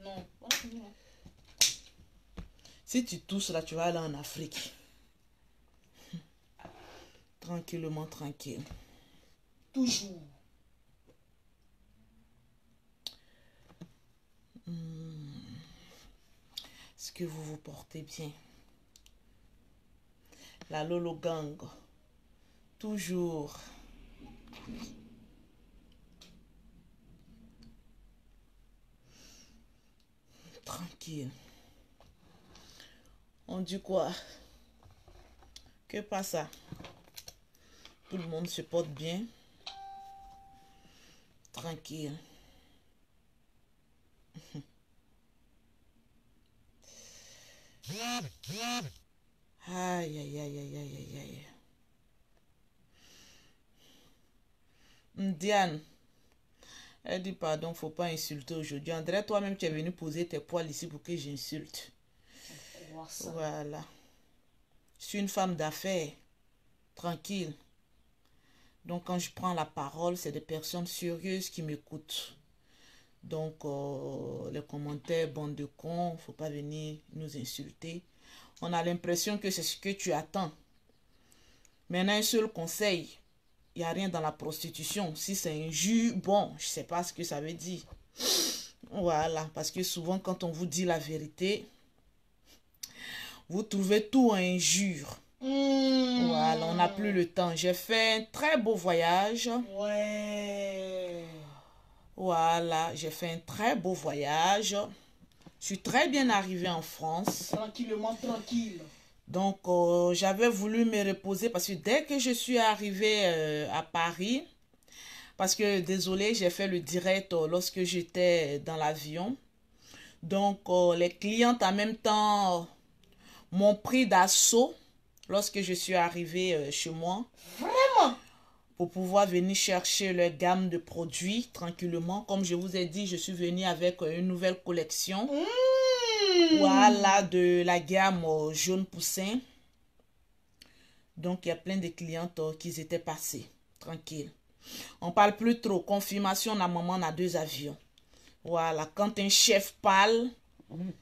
Non. Si tu tousses là, tu vas aller en Afrique. Tranquillement, tranquille. Toujours. Est-ce que vous vous portez bien? La Lolo Gang. Toujours. Tranquille. On dit quoi? Que passe? Tout le monde se porte bien. Tranquille. Aïe, aïe, aïe, aïe, aïe, aïe, aïe. Diane, elle dit pardon, faut pas insulter aujourd'hui. André, toi-même, tu es venu poser tes poils ici pour que j'insulte. Voilà. Je suis une femme d'affaires. Tranquille. Donc, quand je prends la parole, c'est des personnes sérieuses qui m'écoutent. Donc, les commentaires, bande de cons, faut pas venir nous insulter. On a l'impression que c'est ce que tu attends. Maintenant, un seul conseil. Il n'y a rien dans la prostitution. Si c'est injure, bon, je ne sais pas ce que ça veut dire. Voilà, parce que souvent, quand on vous dit la vérité, vous trouvez tout injure. Voilà, on n'a plus le temps. J'ai fait un très beau voyage. Ouais. Voilà, j'ai fait un très beau voyage. Je suis très bien arrivée en France. Tranquillement, tranquille. Donc, j'avais voulu me reposer parce que dès que je suis arrivée à Paris, parce que, désolé, j'ai fait le direct lorsque j'étais dans l'avion. Donc, les clientes en même temps m'ont pris d'assaut lorsque je suis arrivée chez moi. Vraiment? Pour pouvoir venir chercher leur gamme de produits tranquillement. Comme je vous ai dit, je suis venue avec une nouvelle collection. Voilà, de la gamme jaune poussin. Donc, il y a plein de clientes qui étaient passées. Tranquille. On parle plus trop. Confirmation, la maman a 2 avions. Voilà, quand un chef parle,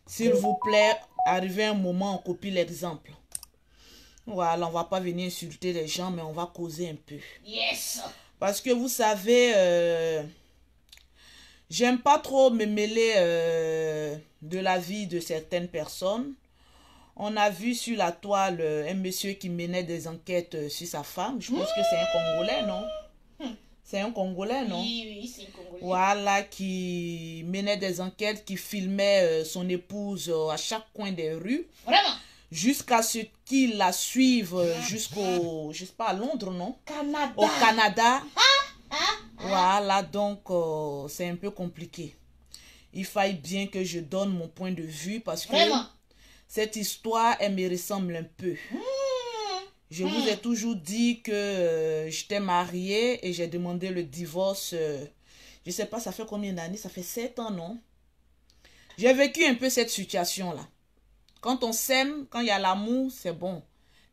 s'il vous plaît, arrivez un moment, on copie l'exemple. Voilà, on va pas venir insulter les gens, mais on va causer un peu. Yes. Parce que vous savez, j'aime pas trop me mêler de la vie de certaines personnes. On a vu sur la toile un monsieur qui menait des enquêtes sur sa femme. Je pense que c'est un Congolais, non? C'est un Congolais, non? Oui, c'est un Congolais. Voilà, qui menait des enquêtes, qui filmait son épouse à chaque coin des rues. Vraiment? Jusqu'à ce qu'il la suive jusqu'au, je sais pas, à Londres, non? Canada. Au Canada. Voilà, donc c'est un peu compliqué. Il faille bien que je donne mon point de vue parce que Vraiment? cette histoire, elle me ressemble un peu. Je vous ai toujours dit que j'étais mariée et j'ai demandé le divorce. Je sais pas, ça fait combien d'années? Ça fait 7 ans, non? J'ai vécu un peu cette situation-là. Quand on s'aime, quand il y a l'amour, c'est bon.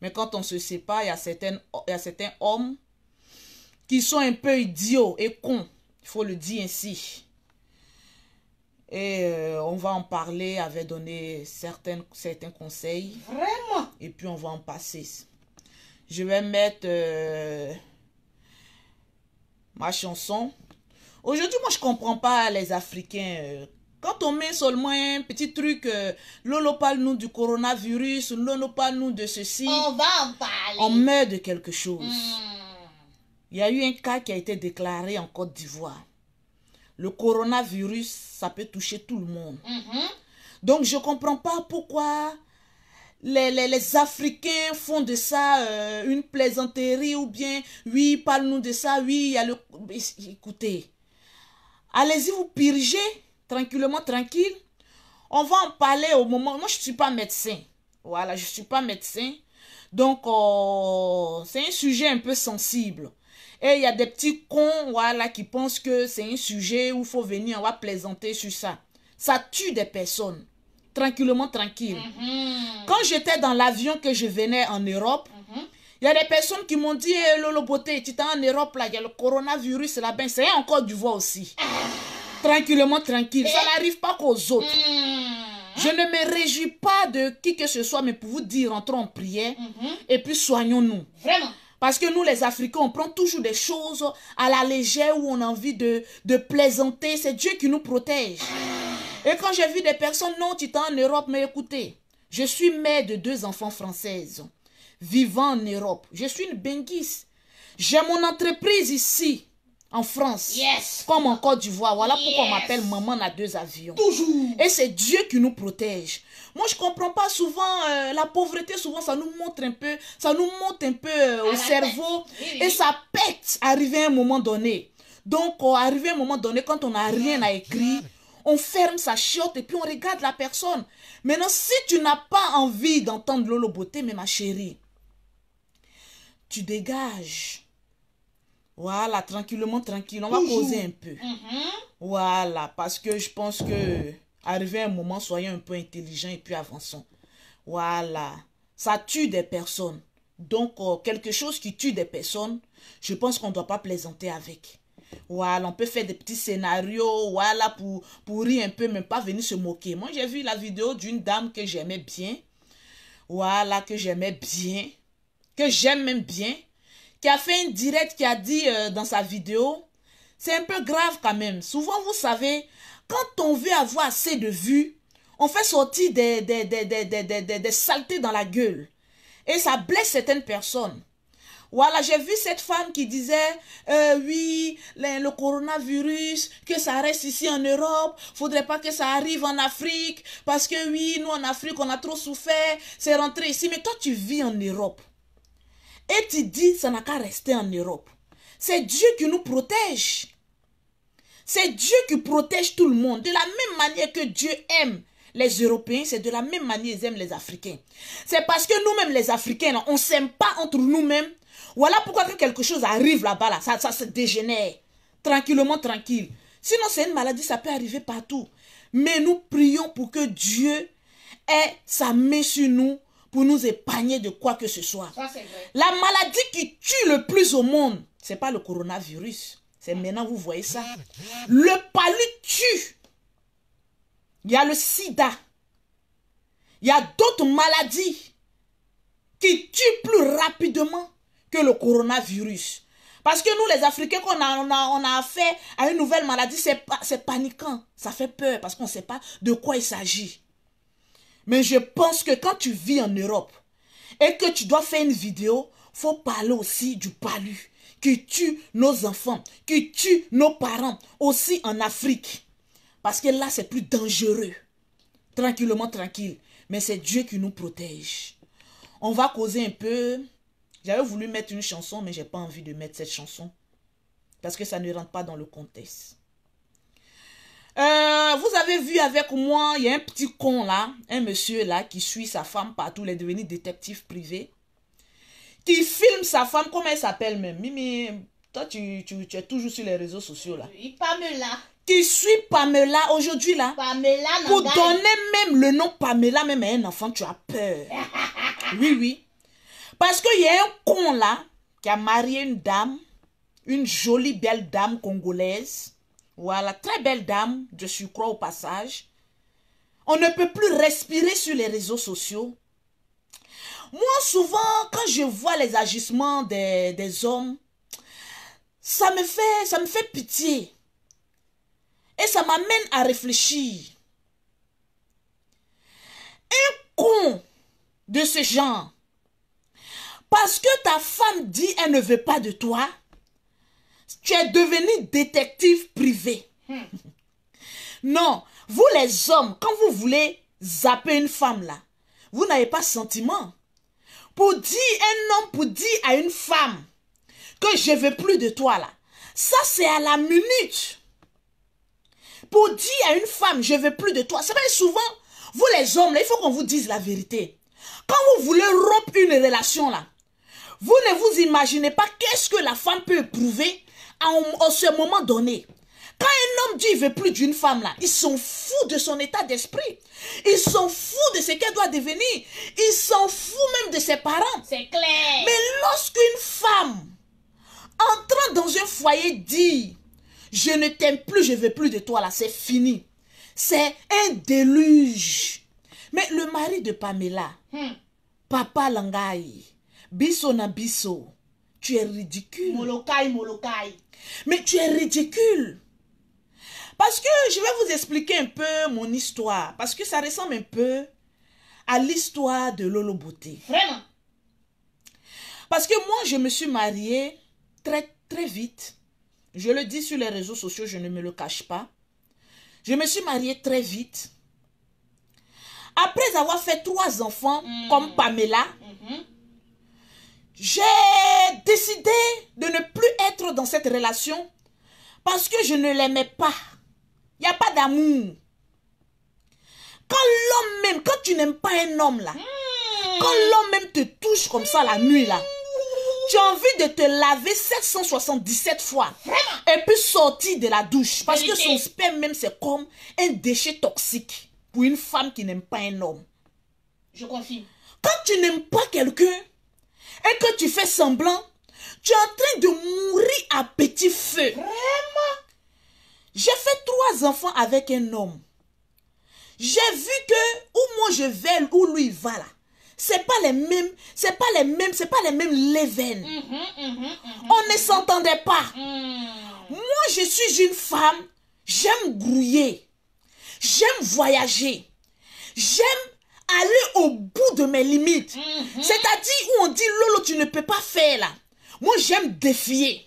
Mais quand on se sépare, il y a certains hommes qui sont un peu idiots et cons. Il faut le dire ainsi. Et on va en parler, avait donné certains conseils. Vraiment? Et puis on va en passer. Je vais mettre ma chanson. Aujourd'hui, moi, je comprends pas les Africains. Quand on met seulement un petit truc, Lolo parle-nous du coronavirus, Lolo parle-nous de ceci. On va en parler. On meurt de quelque chose. Il y a eu un cas qui a été déclaré en Côte d'Ivoire. Le coronavirus, ça peut toucher tout le monde. Donc, je ne comprends pas pourquoi les Africains font de ça une plaisanterie ou bien, oui, parle-nous de ça, oui, il y a le... Écoutez, allez-y vous purger, tranquillement, tranquille. On va en parler au moment... Moi, je ne suis pas médecin. Voilà, je ne suis pas médecin. Donc, c'est un sujet un peu sensible. Et il y a des petits cons, voilà, qui pensent que c'est un sujet où il faut venir, on va plaisanter sur ça. Ça tue des personnes. Tranquillement, tranquille. Quand j'étais dans l'avion que je venais en Europe, il y a des personnes qui m'ont dit, hey, Lolo Beauté, tu es en Europe, là, il y a le coronavirus là-bas. C'est encore du voix aussi. Tranquillement, tranquille. Ça n'arrive pas qu'aux autres. Je ne me réjouis pas de qui que ce soit, mais pour vous dire, entrons en prière et puis soignons-nous. Vraiment. Parce que nous, les Africains, on prend toujours des choses à la légère où on a envie de plaisanter. C'est Dieu qui nous protège. Et quand j'ai vu des personnes, non, tu es en Europe, mais écoutez, je suis mère de 2 enfants françaises vivant en Europe. Je suis une benguisse. J'ai mon entreprise ici, en France, comme en Côte d'Ivoire. Voilà pourquoi on m'appelle maman à 2 avions. Toujours. Et c'est Dieu qui nous protège. Moi, je ne comprends pas souvent, la pauvreté, souvent, ça nous monte un peu, au cerveau. Et ça pète, arrivé à un moment donné. Donc, arrivé à un moment donné, quand on n'a rien à écrire, on ferme sa chiotte et puis on regarde la personne. Maintenant, si tu n'as pas envie d'entendre Lolo Beauté, mais ma chérie, tu dégages. Voilà, tranquillement, tranquille. On va causer un peu. Voilà, parce que je pense que arrivé à un moment, soyons un peu intelligents et puis avançons. Voilà, ça tue des personnes. Donc, quelque chose qui tue des personnes, je pense qu'on ne doit pas plaisanter avec. Voilà, on peut faire des petits scénarios, voilà, pour rire un peu, mais pas venir se moquer. Moi, j'ai vu la vidéo d'une dame que j'aimais bien. Voilà, que j'aimais bien. Que j'aime même bien. Qui a fait une direct, qui a dit dans sa vidéo, c'est un peu grave quand même. Souvent, vous savez, quand on veut avoir assez de vues, on fait sortir des saletés dans la gueule. Et ça blesse certaines personnes. Voilà, j'ai vu cette femme qui disait, oui, le coronavirus, que ça reste ici en Europe, faudrait pas que ça arrive en Afrique, parce que oui, nous en Afrique, on a trop souffert, c'est rentré ici. Mais toi, tu vis en Europe. Et tu dis, ça n'a qu'à rester en Europe. C'est Dieu qui nous protège. C'est Dieu qui protège tout le monde. De la même manière que Dieu aime les Européens, c'est de la même manière qu'ils aiment les Africains. C'est parce que nous-mêmes, les Africains, on ne s'aime pas entre nous-mêmes. Voilà pourquoi quand quelque chose arrive là-bas, là, ça se dégénère. Tranquillement, tranquille. Sinon, c'est une maladie, ça peut arriver partout. Mais nous prions pour que Dieu ait sa main sur nous pour nous épargner de quoi que ce soit. Ça, c'est vrai. La maladie qui tue le plus au monde, ce n'est pas le coronavirus. C'est maintenant, vous voyez ça. Le palu tue. Il y a le sida. Il y a d'autres maladies qui tuent plus rapidement que le coronavirus. Parce que nous, les Africains, on a affaire à une nouvelle maladie, c'est paniquant. Ça fait peur parce qu'on ne sait pas de quoi il s'agit. Mais je pense que quand tu vis en Europe et que tu dois faire une vidéo, il faut parler aussi du palu qui tue nos enfants, qui tue nos parents, aussi en Afrique. Parce que là, c'est plus dangereux. Tranquillement, tranquille. Mais c'est Dieu qui nous protège. On va causer un peu. J'avais voulu mettre une chanson, mais je n'ai pas envie de mettre cette chanson. Parce que ça ne rentre pas dans le contexte. Vous avez vu avec moi, il y a un petit con là, un monsieur là qui suit sa femme partout, il est devenu détective privé. Qui filme sa femme, comment elle s'appelle même? Mimi, toi tu es toujours sur les réseaux sociaux là. Oui, Pamela. Qui suit Pamela aujourd'hui là. Pamela Pour Nangai. donner même le nom Pamela même à un enfant, tu as peur. Oui, oui. Parce qu'il y a un con là qui a marié une dame, une jolie belle dame congolaise. Voilà, très belle dame, je surcroît au passage. On ne peut plus respirer sur les réseaux sociaux. Moi, souvent, quand je vois les agissements des hommes, ça me fait pitié. Et ça m'amène à réfléchir. Un con de ce genre, parce que ta femme dit elle ne veut pas de toi, tu es devenu détective privé. Non, vous les hommes, quand vous voulez zapper une femme là, vous n'avez pas sentiment. Pour dire pour dire à une femme que je veux plus de toi là, ça c'est à la minute. Pour dire à une femme je veux plus de toi, c'est vrai souvent, vous les hommes là, il faut qu'on vous dise la vérité. Quand vous voulez rompre une relation là, vous ne vous imaginez pas qu'est-ce que la femme peut éprouver en ce moment donné. Quand un homme dit qu'il ne veut plus d'une femme là, ils sont fous de son état d'esprit. Ils sont fous de ce qu'elle doit devenir. Ils sont fous même de ses parents. C'est clair. Mais lorsqu'une femme entrant dans un foyer dit Je ne t'aime plus, je ne veux plus de toi là, c'est fini. C'est un déluge. Mais le mari de Pamela, Papa Langai, Biso na Biso, tu es ridicule. Molokai, Molokai. Mais tu es ridicule. Parce que je vais vous expliquer un peu mon histoire. Parce que ça ressemble un peu à l'histoire de Lolo Beauté. Vraiment. Parce que moi, je me suis mariée très, très vite. Je le dis sur les réseaux sociaux, je ne me le cache pas. Je me suis mariée très vite. Après avoir fait 3 enfants, comme Pamela, j'ai décidé de ne plus être dans cette relation parce que je ne l'aimais pas. Il n'y a pas d'amour. Quand l'homme même, quand tu n'aimes pas un homme là, quand l'homme même te touche comme ça la nuit là, tu as envie de te laver 777 fois et puis sortir de la douche. Parce que son sperme même c'est comme un déchet toxique pour une femme qui n'aime pas un homme. Je confirme. Quand tu n'aimes pas quelqu'un et que tu fais semblant, tu es en train de mourir à petit feu. Vraiment? J'ai fait 3 enfants avec un homme. J'ai vu que où moi je vais, où lui il va là, c'est pas les mêmes leven. On ne s'entendait pas. Moi je suis une femme, j'aime grouiller, j'aime voyager, j'aime aller au bout de mes limites. C'est-à-dire où on dit Lolo tu ne peux pas faire là. Moi j'aime défier.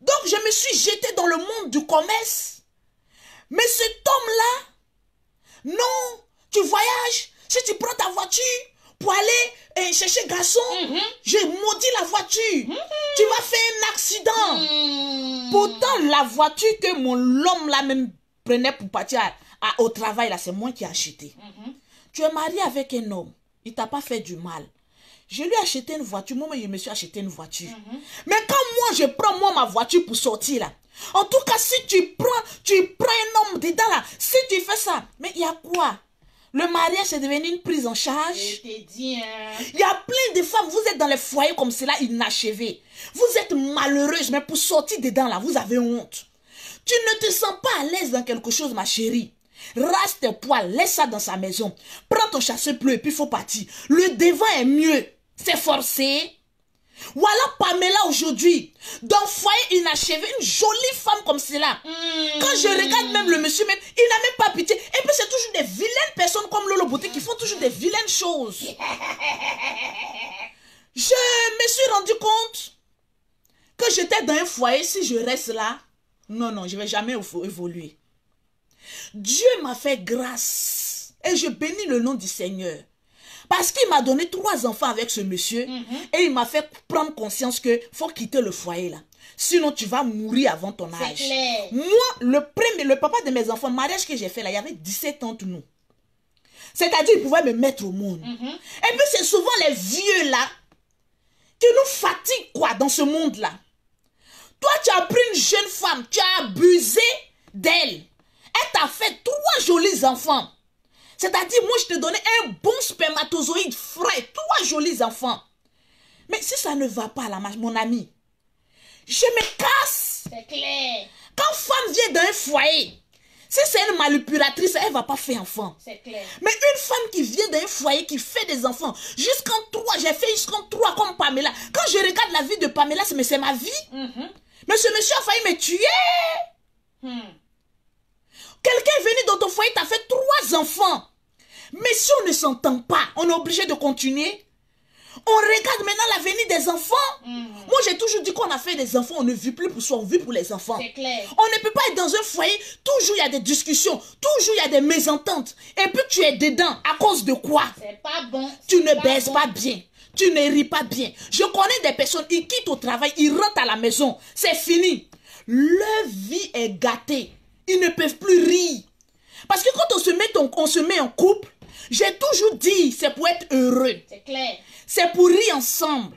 Donc je me suis jetée dans le monde du commerce. Mais cet homme-là, non, tu voyages, si tu prends ta voiture pour aller chercher garçon, je maudis la voiture. Tu vas faire un accident. Pourtant, la voiture que l'homme là même prenait pour partir au travail, là, c'est moi qui ai acheté. Tu es marié avec un homme, il t'a pas fait du mal. Je lui ai acheté une voiture, moi je me suis acheté une voiture. Mais quand moi je prends ma voiture pour sortir là, en tout cas si tu prends un homme dedans là, si tu fais ça, mais il y a quoi? Le mariage c'est devenu une prise en charge. Je t'ai dit, Il y a plein de femmes, vous êtes dans les foyers comme cela, inachevés. Vous êtes malheureuse, mais pour sortir dedans là, vous avez honte. Tu ne te sens pas à l'aise dans quelque chose, ma chérie. Rase tes poils, laisse ça dans sa maison. Prends ton chasseur-pneu et puis il faut partir. Le devant est mieux. C'est forcé. Voilà Pamela aujourd'hui, dans le foyer inachevé, une jolie femme comme cela. Quand je regarde même le monsieur même, il n'a même pas pitié. Et puis c'est toujours des vilaines personnes comme Lolo Beauté qui font toujours des vilaines choses. Je me suis rendu compte que j'étais dans un foyer, si je reste là, non, je ne vais jamais évoluer. Dieu m'a fait grâce et je bénis le nom du Seigneur. Parce qu'il m'a donné 3 enfants avec ce monsieur et il m'a fait prendre conscience que faut quitter le foyer là. Sinon tu vas mourir avant ton âge. Clair. Moi, le papa de mes enfants, le mariage que j'ai fait là, il y avait 17 ans tout nous. C'est-à-dire il pouvait me mettre au monde. Et puis c'est souvent les vieux là qui nous fatiguent quoi dans ce monde là. Toi tu as pris une jeune femme, tu as abusé d'elle. Elle t'a fait 3 jolis enfants. C'est-à-dire, moi, je te donnais un bon spermatozoïde frais, 3 jolis enfants. Mais si ça ne va pas là, mon ami, je me casse. C'est clair. Quand femme vient dans un foyer, si c'est une manipulatrice, elle ne va pas faire enfant. C'est clair. Mais une femme qui vient dans un foyer, qui fait des enfants, jusqu'en 3, j'ai fait jusqu'en 3 comme Pamela. Quand je regarde la vie de Pamela, c'est ma vie. Mais ce monsieur a failli me tuer. Quelqu'un est venu dans ton foyer, t'as fait 3 enfants. Mais si on ne s'entend pas, on est obligé de continuer. On regarde maintenant l'avenir des enfants. Moi, j'ai toujours dit qu'on a fait des enfants, on ne vit plus pour soi, on vit pour les enfants. C'est clair. On ne peut pas être dans un foyer, toujours il y a des discussions, toujours il y a des mésententes. Et puis tu es dedans, à cause de quoi? C'est pas bon. Tu ne baises pas bien. Tu ne ris pas bien. Je connais des personnes, ils quittent au travail, ils rentrent à la maison. C'est fini. Leur vie est gâtée. Ils ne peuvent plus rire. Parce que quand on se met en couple, j'ai toujours dit, c'est pour être heureux. C'est clair. C'est pour rire ensemble.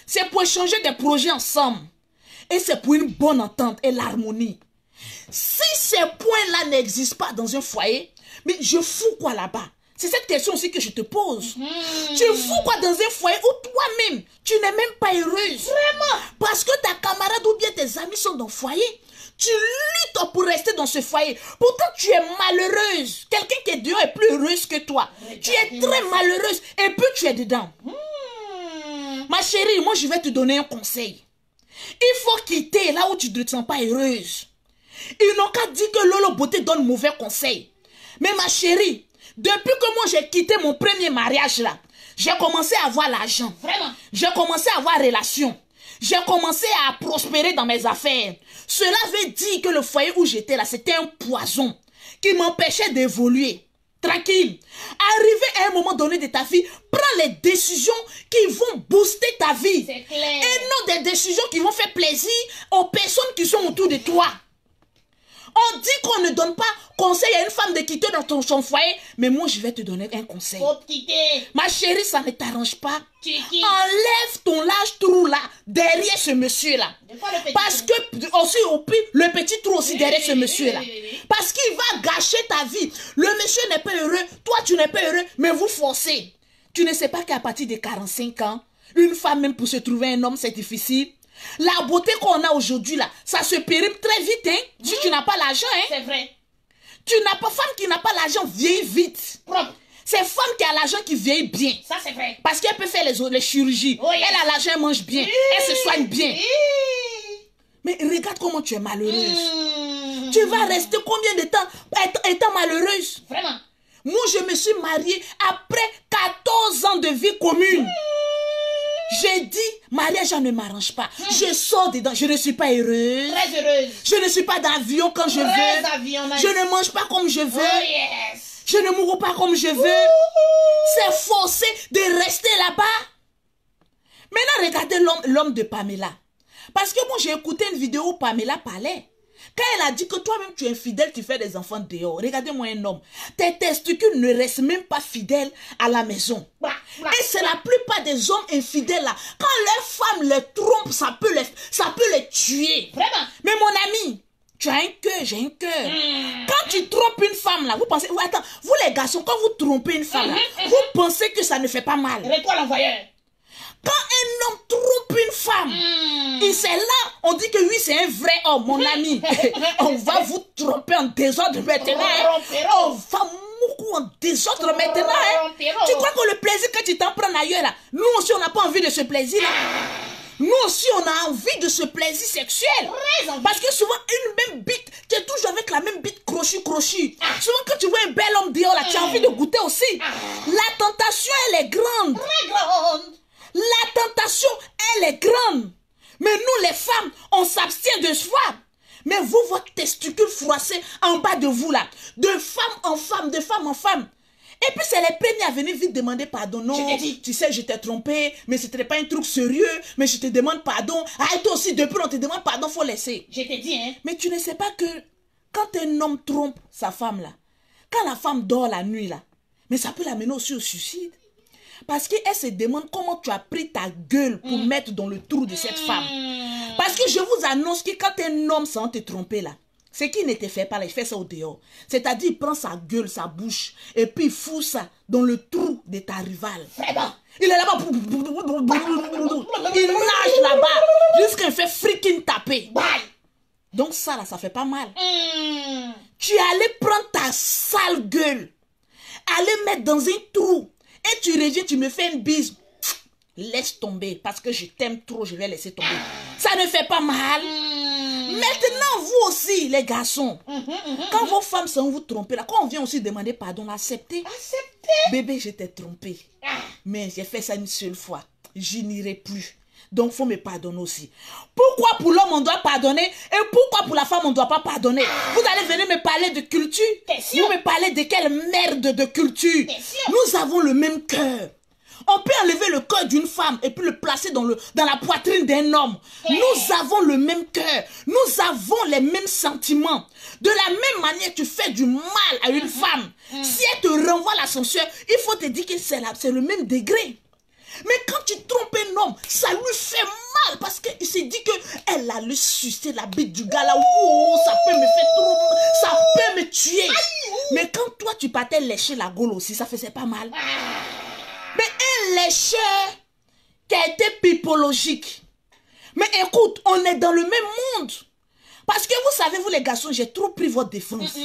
C'est pour échanger des projets ensemble. Et c'est pour une bonne entente et l'harmonie. Si ces points-là n'existent pas dans un foyer, mais je fous quoi là-bas? C'est cette question aussi que je te pose. Tu fous quoi dans un foyer où toi-même, tu n'es même pas heureuse? Vraiment? Parce que ta camarade ou bien tes amis sont dans le foyer. Tu luttes pour rester dans ce foyer. Pourtant, tu es malheureuse. Quelqu'un qui est dehors est plus heureuse que toi. Tu es très malheureuse. Et puis, tu es dedans. Ma chérie, moi, je vais te donner un conseil. Il faut quitter là où tu ne te sens pas heureuse. Ils n'ont qu'à dire que Lolo Beauté donne mauvais conseil. Mais ma chérie, depuis que moi j'ai quitté mon premier mariage là, j'ai commencé à avoir l'argent. Vraiment? J'ai commencé à avoir relation. J'ai commencé à prospérer dans mes affaires. Cela veut dire que le foyer où j'étais là, c'était un poison qui m'empêchait d'évoluer. Tranquille. Arrivé à un moment donné de ta vie, prends les décisions qui vont booster ta vie. C'est clair. Et non des décisions qui vont faire plaisir aux personnes qui sont autour de toi. On dit qu'on ne donne pas conseil à une femme de quitter dans son foyer, mais moi je vais te donner un conseil. Faut quitter. Ma chérie, ça ne t'arrange pas. Tu quittes. Enlève ton large trou là, derrière ce monsieur là. De quoi le petit Parce trou? que, aussi au pire, le petit trou aussi derrière ce monsieur là. oui. Parce qu'il va gâcher ta vie. Le monsieur n'est pas heureux, toi tu n'es pas heureux, mais vous forcez. Tu ne sais pas qu'à partir de 45 ans, une femme même pour se trouver un homme, c'est difficile. La beauté qu'on a aujourd'hui là, ça se périme très vite, hein. Si tu n'as pas l'argent, hein. C'est vrai. Tu n'as pas, femme qui n'a pas l'argent vieillit vite. Propre. C'est femme qui a l'argent qui vieillit bien. Ça, c'est vrai. Parce qu'elle peut faire les chirurgies. Oh, yes. Elle a l'argent, elle mange bien. Elle se soigne bien. Mais regarde comment tu es malheureuse. Tu vas rester combien de temps étant malheureuse? Vraiment. Moi, je me suis mariée après 14 ans de vie commune. J'ai dit, mariage, ne m'arrange pas. Je sors dedans, je ne suis pas heureuse. Très heureuse. Je ne suis pas d'avion quand je veux. Avionnage. Je ne mange pas comme je veux. Oh yes. Je ne mourrai pas comme je veux. C'est forcé de rester là-bas. Maintenant, regardez l'homme de Pamela. Parce que moi, j'ai écouté une vidéo où Pamela parlait. Quand elle a dit que toi-même tu es infidèle, tu fais des enfants dehors. Regardez-moi un homme. Tes testicules ne restent même pas fidèles à la maison. Et c'est la plupart des hommes infidèles là. Quand leurs femmes les trompent, ça peut les tuer. Vraiment. Mais mon ami, tu as un cœur, j'ai un cœur. Quand tu trompes une femme là, vous pensez, attends, vous les garçons, quand vous trompez une femme là, vous pensez que ça ne fait pas mal. Rétoile l'envoyeur. Quand un homme trompe une femme, et c'est là, on dit que oui, c'est un vrai homme, mon ami. On va vous tromper en désordre maintenant. Hein. On va beaucoup en désordre maintenant. Hein. Tu crois que le plaisir que tu t'en prends ailleurs là, nous aussi on n'a pas envie de ce plaisir là. Nous aussi on a envie de ce plaisir sexuel. Parce que souvent une même bite, tu es toujours avec la même bite crochue. Souvent quand tu vois un bel homme dehors là, tu as envie de goûter aussi. La tentation elle est grande. Très grande. La tentation, elle est grande. Mais nous, les femmes, on s'abstient de soi. Mais vous, votre testicule froissé en bas de vous, là, de femme en femme, de femme en femme. Et puis, c'est les premiers à venir vite demander pardon. Non, je t'ai dit. Tu sais, je t'ai trompé, mais ce n'était pas un truc sérieux, mais je te demande pardon. Ah, et toi aussi, depuis on te demande pardon, faut laisser. Je t'ai dit, hein. Mais tu ne sais pas que quand un homme trompe sa femme, là, quand la femme dort la nuit, là, mais ça peut l'amener aussi au suicide. Parce qu'elle se demande comment tu as pris ta gueule pour mettre dans le trou de cette femme. Parce que je vous annonce que quand un homme sans te tromper là, ce qui ne te fait pas là, il fait ça au dehors. C'est-à-dire, il prend sa gueule, sa bouche, et puis il fout ça dans le trou de ta rivale. Vraiment. Il est là-bas. Il nage là-bas jusqu'à il fait freaking taper. Bye. Donc ça là, ça fait pas mal. Tu es allé prendre ta sale gueule, aller mettre dans un trou. Et tu reviens, tu me fais une bise. Laisse tomber. Parce que je t'aime trop, je vais laisser tomber. Ça ne fait pas mal. Maintenant, vous aussi, les garçons. Quand vos femmes sont vous tromper, là, quand on vient aussi demander pardon, acceptez. Bébé, je t'ai trompé. Mais j'ai fait ça une seule fois. Je n'irai plus. Donc, il faut me pardonner aussi. Pourquoi pour l'homme, on doit pardonner et pourquoi pour la femme, on ne doit pas pardonner? Vous allez venir me parler de culture? Vous me parlez de quelle merde de culture? Nous avons le même cœur. On peut enlever le cœur d'une femme et puis le placer dans la poitrine d'un homme. Nous avons le même cœur. Nous avons les mêmes sentiments. De la même manière, tu fais du mal à une femme. Si elle te renvoie l'ascenseur, il faut te dire que c'est le même degré. Mais quand tu trompes un homme, ça lui fait mal parce qu'il s'est dit qu'elle allait sucer la bite du gars là. Oh, ça peut me faire trop, ça peut me tuer. Mais quand toi tu partais lécher la gaule aussi, ça faisait pas mal. Mais un lécheur qui a été pipologique. Mais écoute, on est dans le même monde. Parce que vous savez, vous les garçons, j'ai trop pris votre défense.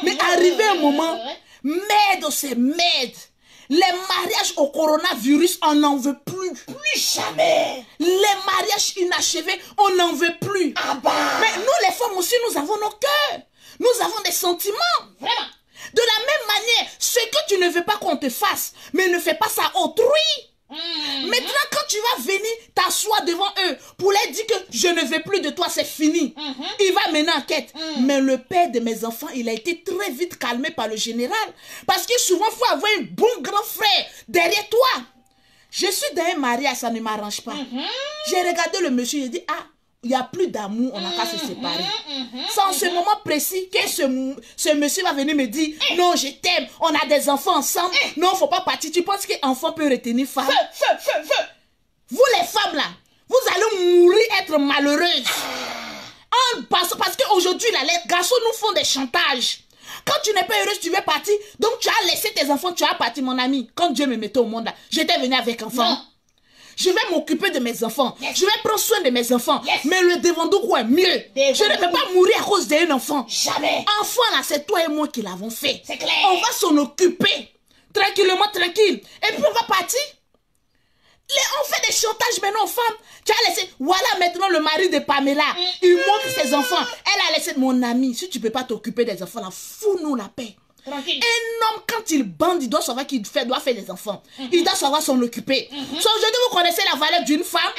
Mais arrivé un moment, merde, c'est merde. Les mariages au coronavirus, on n'en veut plus. Plus jamais. Les mariages inachevés, on n'en veut plus. Ah bah. Mais nous, les femmes aussi, nous avons nos cœurs. Nous avons des sentiments. Vraiment. De la même manière, ce que tu ne veux pas qu'on te fasse, mais ne fais pas ça à autrui. Maintenant, quand tu vas venir t'asseoir devant eux pour leur dire que je ne veux plus de toi, c'est fini. Il va mener enquête. Mais le père de mes enfants, il a été très vite calmé par le général. Parce que souvent, il faut avoir un bon grand frère derrière toi. Je suis dans un mariage, ça ne m'arrange pas. J'ai regardé le monsieur, j'ai dit, ah, il n'y a plus d'amour, on n'a qu'à se séparer. C'est en ce moment précis que ce monsieur va venir me dire, non, je t'aime, on a des enfants ensemble, non, il ne faut pas partir. Tu penses qu'un enfant peut retenir femme? Feu. Vous les femmes là, vous allez mourir, être malheureuses. Parce qu'aujourd'hui, les garçons nous font des chantages. Quand tu n'es pas heureuse, tu veux partir. Donc tu as laissé tes enfants, tu as parti, mon ami. Quand Dieu me mettait au monde là, j'étais venue avec enfants. Non. Je vais m'occuper de mes enfants. Yes. Je vais prendre soin de mes enfants. Yes. Mais le devant quoi est mieux. Je ne peux pas mourir à cause d'un enfant. Jamais. Enfant là, c'est toi et moi qui l'avons fait. C'est clair. On va s'en occuper. Tranquillement, tranquille. Et puis on va partir. On fait des chantages maintenant aux femmes. Tu as laissé. Voilà maintenant le mari de Pamela. Il montre ses enfants. Elle a laissé. Mon ami, si tu ne peux pas t'occuper des enfants là, fous-nous la paix. Tranquille. Un homme, quand il bande, il doit savoir qu'il doit faire des enfants. Il doit savoir s'en occuper. So, aujourd'hui, vous connaissez la valeur d'une femme.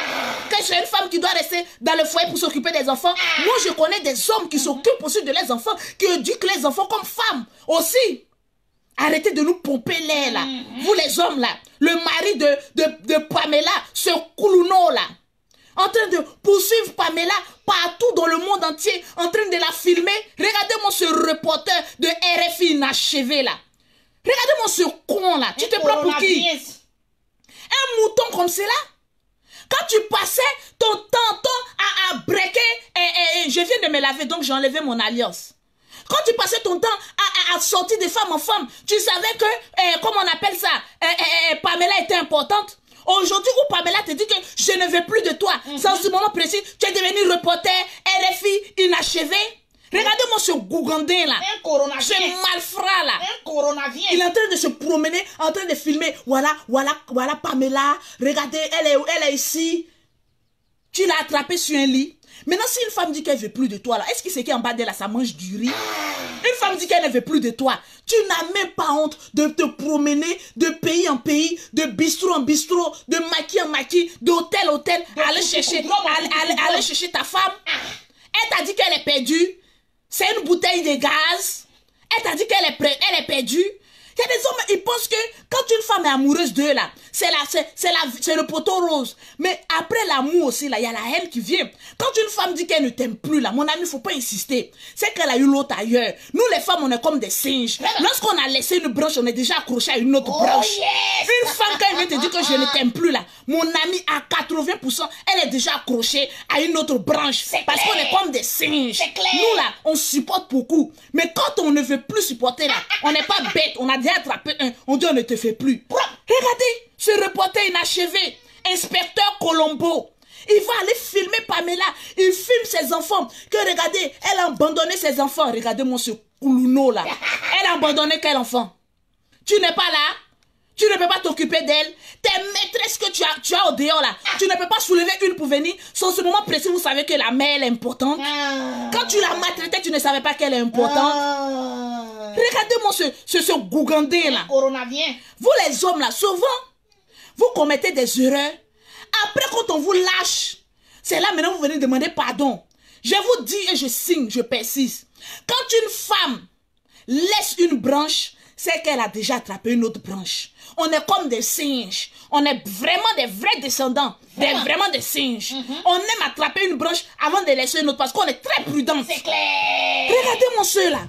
Que c'est une femme qui doit rester dans le foyer pour s'occuper des enfants. Moi, je connais des hommes qui s'occupent aussi de leurs enfants, qui éduquent les enfants comme femmes aussi. Arrêtez de nous pomper l'air là. Vous les hommes là. Le mari de Pamela, ce coulouno là. En train de poursuivre Pamela partout dans le monde entier, en train de la filmer. Regardez-moi ce reporter de RFI inachevé là. Regardez-moi ce con là. Tu te prends pour qui? Un mouton comme cela? Quand tu passais ton temps à breaker, je viens de me laver, donc j'ai enlevé mon alliance. Quand tu passais ton temps à sortir de femme en femme, tu savais que, comment on appelle ça, Pamela était importante. Aujourd'hui où Pamela te dit que je ne veux plus de toi, sans ce moment précis, tu es devenu reporter, RFI, inachevé. Regardez-moi ce gougandin là, ce malfrat là. Il est en train de se promener, en train de filmer. Voilà Pamela, regardez, elle est ici. Tu l'as attrapée sur un lit. Maintenant, si une femme dit qu'elle ne veut plus de toi, là, est-ce que c'est qu'en bas d'elle, là, ça mange du riz? Une femme dit qu'elle ne veut plus de toi. Tu n'as même pas honte de te promener de pays en pays, de bistrot en bistrot, de maquis en maquis, d'hôtel en hôtel, aller chercher ta femme. Elle t'a dit qu'elle est perdue. C'est une bouteille de gaz. Elle t'a dit qu'elle est perdue. Il y a des hommes, ils pensent que quand une femme est amoureuse d'eux, là, c'est le poteau rose. Mais après l'amour aussi, là, il y a la haine qui vient. Quand une femme dit qu'elle ne t'aime plus, là, mon ami, il ne faut pas insister. C'est qu'elle a eu l'autre ailleurs. Nous, les femmes, on est comme des singes. Lorsqu'on a laissé une branche, on est déjà accroché à une autre branche. Yes. Une femme, quand elle vient te dire que je ne t'aime plus, là, mon ami, à 80%, elle est déjà accrochée à une autre branche. Parce qu'on est comme des singes. Nous, là, on supporte beaucoup. Mais quand on ne veut plus supporter, là, on n'est pas bête. On a déjà attrapé un. On dit on ne te fait plus. Regardez, ce reporter inachevé, inspecteur Colombo. Il va aller filmer Pamela. Il filme ses enfants. Que regardez, elle a abandonné ses enfants. Regardez-moi ce coulouno là. Elle a abandonné quel enfant? Tu n'es pas là. Tu ne peux pas t'occuper d'elle. Tes maîtresses que tu as au dehors là. Tu ne peux pas soulever une pour venir. Sans ce moment précis, vous savez que la mère elle est importante. Quand tu l'as maltraitée, tu ne savais pas qu'elle est importante. Regardez-moi ce gougandin là. Vous les hommes là, souvent, vous commettez des erreurs. Après quand on vous lâche, c'est là maintenant vous venez demander pardon. Je vous dis et je signe, je persiste. Quand une femme laisse une branche, c'est qu'elle a déjà attrapé une autre branche. On est comme des singes. On est vraiment des vrais descendants. Vraiment des singes. On aime attraper une branche avant de laisser une autre parce qu'on est très prudent. C'est clair. Regardez-moi ceux-là.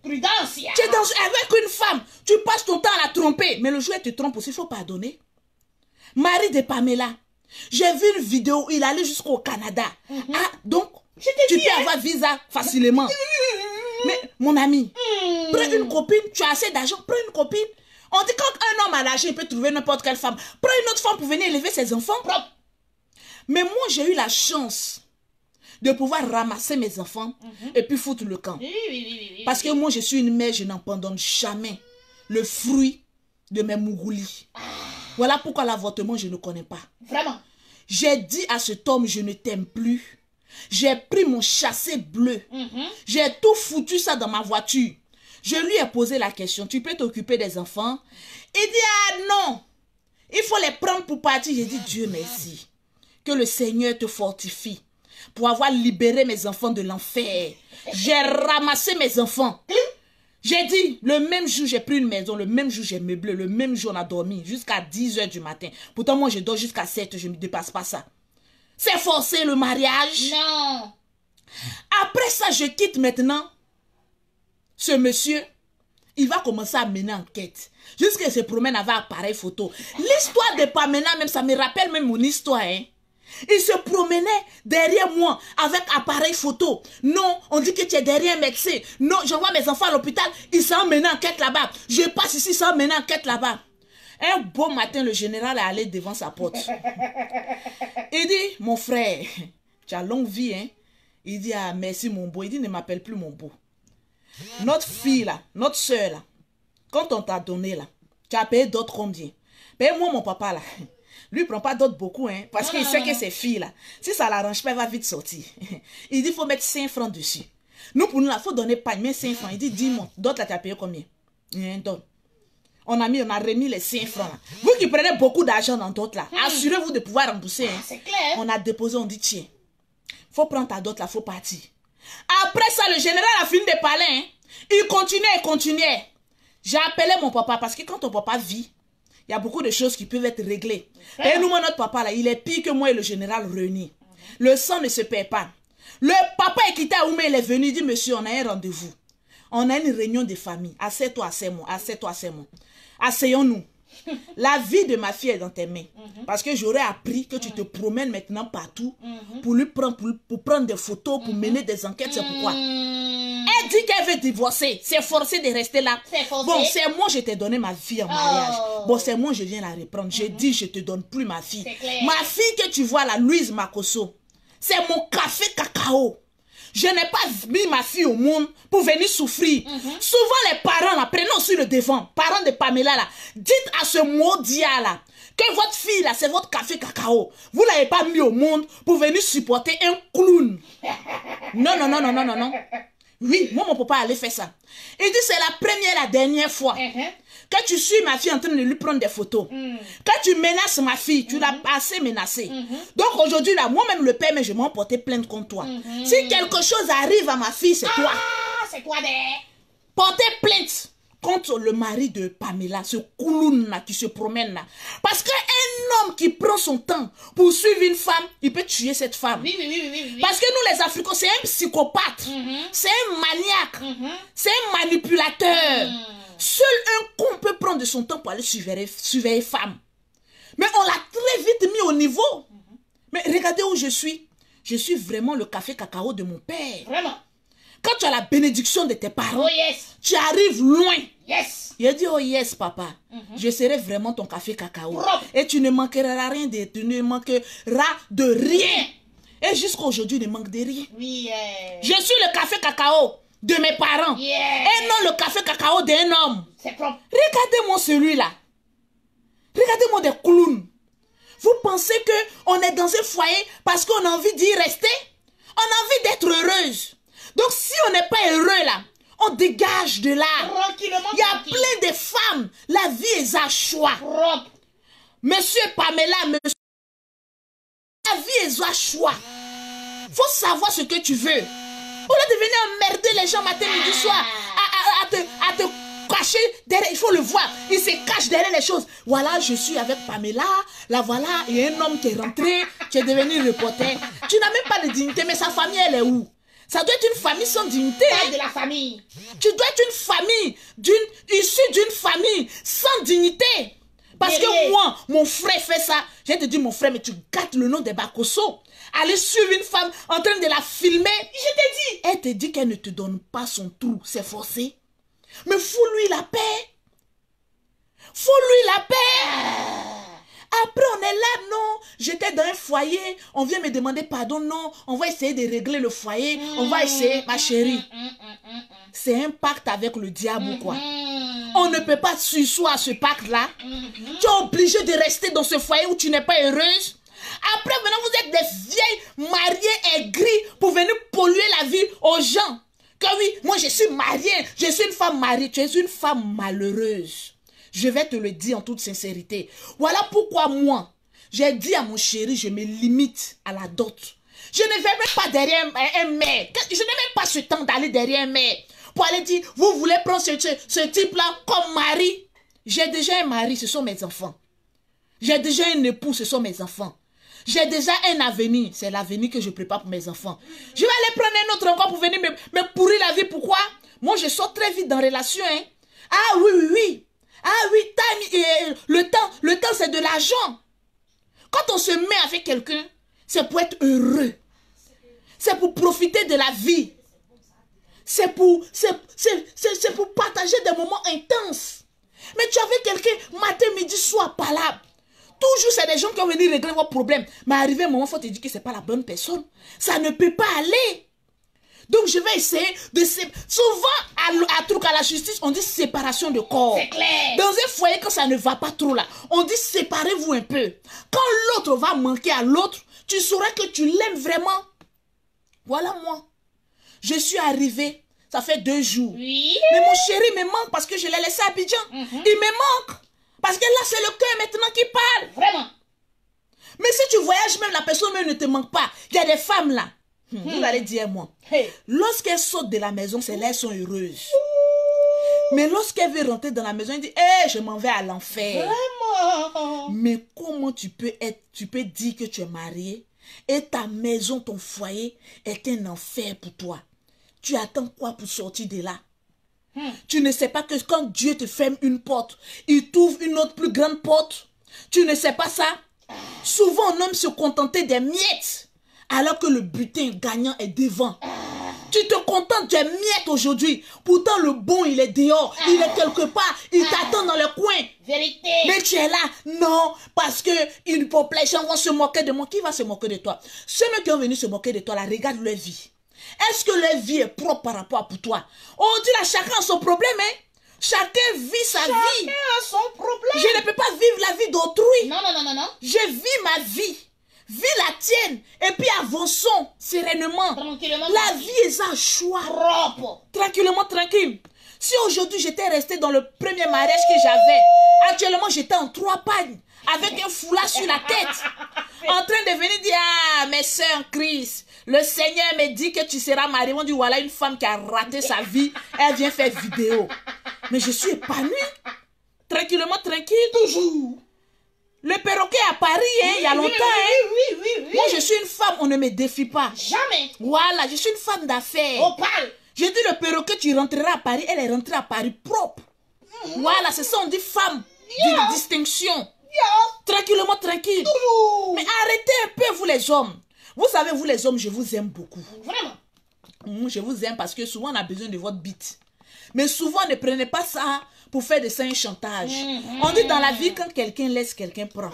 Prudence. Tu es avec une femme, tu passes ton temps à la tromper. Mais le jour où elle te trompe aussi, il faut pardonner. Mari de Pamela, j'ai vu une vidéo où il allait jusqu'au Canada. Ah, donc, tu peux avoir visa facilement. Mais, mon ami, prends une copine, tu as assez d'argent, prends une copine. On dit quand un homme a l'argent, il peut trouver n'importe quelle femme. Prends une autre femme pour venir élever ses enfants. Mais moi, j'ai eu la chance de pouvoir ramasser mes enfants et puis foutre le camp. Oui. Parce que moi, je suis une mère, je n'abandonne jamais le fruit de mes mougoulis. Voilà pourquoi l'avortement, je ne connais pas. Vraiment. J'ai dit à cet homme, je ne t'aime plus. J'ai pris mon chassé bleu. J'ai tout foutu ça dans ma voiture. Je lui ai posé la question, tu peux t'occuper des enfants? Il dit, ah non, il faut les prendre pour partir. J'ai dit, Dieu merci. Que le Seigneur te fortifie pour avoir libéré mes enfants de l'enfer. J'ai ramassé mes enfants. J'ai dit, le même jour, j'ai pris une maison, le même jour, j'ai meublé, le même jour, on a dormi jusqu'à 10 h du matin. Pourtant, moi, je dors jusqu'à 7 h, je ne me dépasse pas ça. C'est forcé le mariage. Non. Après ça, je quitte maintenant ce monsieur. Il va commencer à mener enquête. Jusqu'à ce qu'il se promène avec appareil photo. L'histoire de Pamela, même, ça me rappelle même mon histoire, hein. Il se promenait derrière moi avec appareil photo. Non, on dit que tu es derrière un médecin. Non, j'envoie mes enfants à l'hôpital. Ils s'en menent enquête là-bas. Je passe ici, s'en menent enquête là-bas. Un beau matin, le général est allé devant sa porte. Il dit, mon frère, tu as longue vie, hein. Il dit, ah merci mon beau. Il dit, ne m'appelle plus mon beau. Notre fille là, notre soeur là, quand on t'a donné là, tu as payé d'autres combien? Paye-moi mon papa là. Lui, il prend pas d'autres beaucoup, hein, parce qu'il sait que ces filles-là, si ça l'arrange pas, elle va vite sortir. Il dit, il faut mettre 5 francs dessus. Nous, pour nous, il faut donner pas, mais 5 francs. Il dit, dis-moi, d'autres là, tu as payé combien? Donne. On a remis les 5 francs là. Vous qui prenez beaucoup d'argent dans d'autres là, assurez-vous de pouvoir rembourser. Hein. C'est clair. On a déposé, on dit, tiens, faut prendre ta dot là, faut partir. Après ça, le général a fini de parler, hein. Il continuait. J'ai appelé mon papa, parce que quand ton papa vit, il y a beaucoup de choses qui peuvent être réglées. Et nous, notre papa, là, il est pire que moi et le général réunis. Le sang ne se perd pas. Le papa est quitté à Oumé, il est venu, il dit, monsieur, on a un rendez-vous. On a une réunion de famille. Assieds-toi, assieds-moi. Asseyons-nous. La vie de ma fille est dans tes mains. Parce que j'aurais appris que tu te promènes maintenant partout pour lui prendre, pour prendre des photos, pour mener des enquêtes. C'est pourquoi. Elle dit qu'elle veut divorcer. C'est forcé de rester là. Bon, c'est moi, je t'ai donné ma fille en mariage. Bon, c'est moi, je viens la reprendre. Je dis, je te donne plus ma fille. Ma fille que tu vois là, Louise Makosso, c'est mon café cacao. Je n'ai pas mis ma fille au monde pour venir souffrir. Souvent, les parents, là, prenons sur le devant, parents de Pamela, là, dites à ce maudit là, que votre fille, là, c'est votre café cacao. Vous ne l'avez pas mis au monde pour venir supporter un clown. Non. Oui, moi, mon papa allait faire ça. Il dit, c'est la première et la dernière fois que tu suis ma fille en train de lui prendre des photos. Quand tu menaces ma fille, tu l'as assez menacée. Donc aujourd'hui, là, moi-même le père, mais je m'en porter plainte contre toi. Si quelque chose arrive à ma fille, c'est toi. C'est toi des... Porter plainte contre le mari de Pamela, ce couloun là qui se promène là. Parce qu'un homme qui prend son temps pour suivre une femme, il peut tuer cette femme. Oui. Parce que nous les Africains, c'est un psychopathe, c'est un maniaque, c'est un manipulateur. Seul un con peut prendre de son temps pour aller surveiller femme. Mais on l'a très vite mis au niveau. Mais regardez où je suis. Je suis vraiment le café cacao de mon père. Vraiment. Quand tu as la bénédiction de tes parents, Oh yes. tu arrives loin. Yes. Il a dit, oh yes, papa, je serai vraiment ton café cacao. Propre. Et tu ne manqueras rien tu ne manqueras de rien. Et jusqu'à aujourd'hui, il ne manque de rien. Oui. Je suis le café cacao de mes parents. Et non le café cacao d'un homme. C'est propre. Regardez-moi celui-là. Regardez-moi des clowns. Vous pensez qu'on est dans un foyer parce qu'on a envie d'y rester? On a envie d'être heureuse. Donc si on n'est pas heureux là, on dégage de là. Tranquillement. Il y a plein de femmes. La vie est à choix. Propre. Monsieur Pamela, monsieur, la vie est à choix. Faut savoir ce que tu veux. Au lieu de venir emmerder les gens matin, midi, soir, à te cacher derrière, il faut le voir. Il se cache derrière les choses. Voilà, je suis avec Pamela. Là, voilà, il y a un homme qui est rentré. Tu es devenu reporter. Tu n'as même pas de dignité, mais sa famille, elle est où? Ça doit être une famille sans dignité. Pas de la famille. Tu dois être une famille, issue d'une famille sans dignité. Parce que moi, mon frère fait ça. J'ai te dit, mon frère, mais tu gâtes le nom de Bakosso. Aller suivre une femme en train de la filmer. Je t'ai dit. Elle te dit qu'elle ne te donne pas son trou. C'est forcé. Mais fous-lui la paix. Fous-lui la paix. Après, on est là, non. J'étais dans un foyer. On vient me demander pardon. Non, on va essayer de régler le foyer. On va essayer, ma chérie. C'est un pacte avec le diable ou quoi? On ne peut pas sursoir à ce pacte-là. Tu es obligé de rester dans ce foyer où tu n'es pas heureuse. Après, maintenant, vous êtes des vieilles mariées aigries pour venir polluer la vie aux gens. Que oui, moi je suis mariée, je suis une femme mariée. Tu es une femme malheureuse. Je vais te le dire en toute sincérité. Voilà pourquoi moi, j'ai dit à mon chéri, je me limite à la dot. Je ne vais même pas derrière un maire. Je n'ai même pas ce temps d'aller derrière un maire. Pour aller dire, vous voulez prendre ce type-là comme mari. J'ai déjà un mari, ce sont mes enfants. J'ai déjà un époux, ce sont mes enfants. J'ai déjà un avenir, c'est l'avenir que je prépare pour mes enfants. Je vais aller prendre un autre encore pour venir me pourrir la vie. Pourquoi? Moi, je sors très vite dans relation. Hein. Ah oui, oui, oui. Ah oui, le temps c'est de l'argent. Quand on se met avec quelqu'un, c'est pour être heureux. C'est pour profiter de la vie. C'est pour partager des moments intenses. Mais tu avais quelqu'un matin, midi, soir, palable. Toujours, c'est des gens qui vont venir régler vos problèmes. Mais arrivé un moment, il faut te dire que ce n'est pas la bonne personne. Ça ne peut pas aller. Donc, je vais essayer de... Souvent, à la justice, on dit séparation de corps. C'est clair. Dans un foyer, quand ça ne va pas trop là, on dit séparez-vous un peu. Quand l'autre va manquer à l'autre, tu sauras que tu l'aimes vraiment. Voilà moi. Je suis arrivée, ça fait 2 jours. Oui. Mais mon chéri me manque parce que je l'ai laissé à Abidjan. Il me manque. Parce que là, c'est le cœur maintenant qui parle. Vraiment. Mais si tu voyages, même la personne même ne te manque pas. Il y a des femmes là. Vous allez dire moi. Hey. Lorsqu'elles sortent de la maison, c'est là qu'elles sont heureuses. Mais lorsqu'elle veut rentrer dans la maison, elle dit, hey, je m'en vais à l'enfer. Vraiment. Mais comment tu peux dire que tu es marié et ta maison, ton foyer est un enfer pour toi? Tu attends quoi pour sortir de là? Tu ne sais pas que quand Dieu te ferme une porte, il t'ouvre une autre plus grande porte. Tu ne sais pas ça? Souvent, on aime se contenter des miettes, alors que le butin gagnant est devant. Tu te contentes des miettes aujourd'hui. Pourtant, le bon, il est dehors. Il est quelque part. Il t'attend dans le coin. Vérité. Mais tu es là. Non, parce que les gens vont se moquer de moi. Qui va se moquer de toi? Ceux qui ont venu se moquer de toi, là, regarde leur vie. Est-ce que leur vie est propre par rapport à toi? On dit là, chacun a son problème, hein? Chacun vit sa vie. Chacun a son problème. Je ne peux pas vivre la vie d'autrui. Non, non, non, non, non. Je vis ma vie. Vis la tienne. Et puis avançons sereinement. Tranquillement. La vie est un choix. Propre. Tranquillement, tranquille. Si aujourd'hui j'étais resté dans le premier mariage que j'avais, actuellement j'étais en 3 pagnes, avec un foulard sur la tête, en train de venir dire, ah, mes soeurs Christ, le Seigneur me dit que tu seras mariée. On dit, voilà une femme qui a raté sa vie, elle vient faire vidéo. Mais je suis épanouie. Tranquillement, tranquille. Toujours. Le perroquet à Paris, hein, il y a longtemps. Oui. Moi, je suis une femme, on ne me défie pas. Jamais. Voilà, je suis une femme d'affaires. Opale. J'ai dit le perroquet, tu rentreras à Paris. Elle est rentrée à Paris propre. Voilà, c'est ça, on dit femme de distinction. Tranquillement, tranquille. Toujours. Mais arrêtez un peu, vous les hommes. Vous savez, vous les hommes, je vous aime beaucoup. Vraiment. Je vous aime parce que souvent, on a besoin de votre bite. Mais souvent, ne prenez pas ça pour faire de ça un chantage. On dit dans la vie, quand quelqu'un laisse, quelqu'un prend.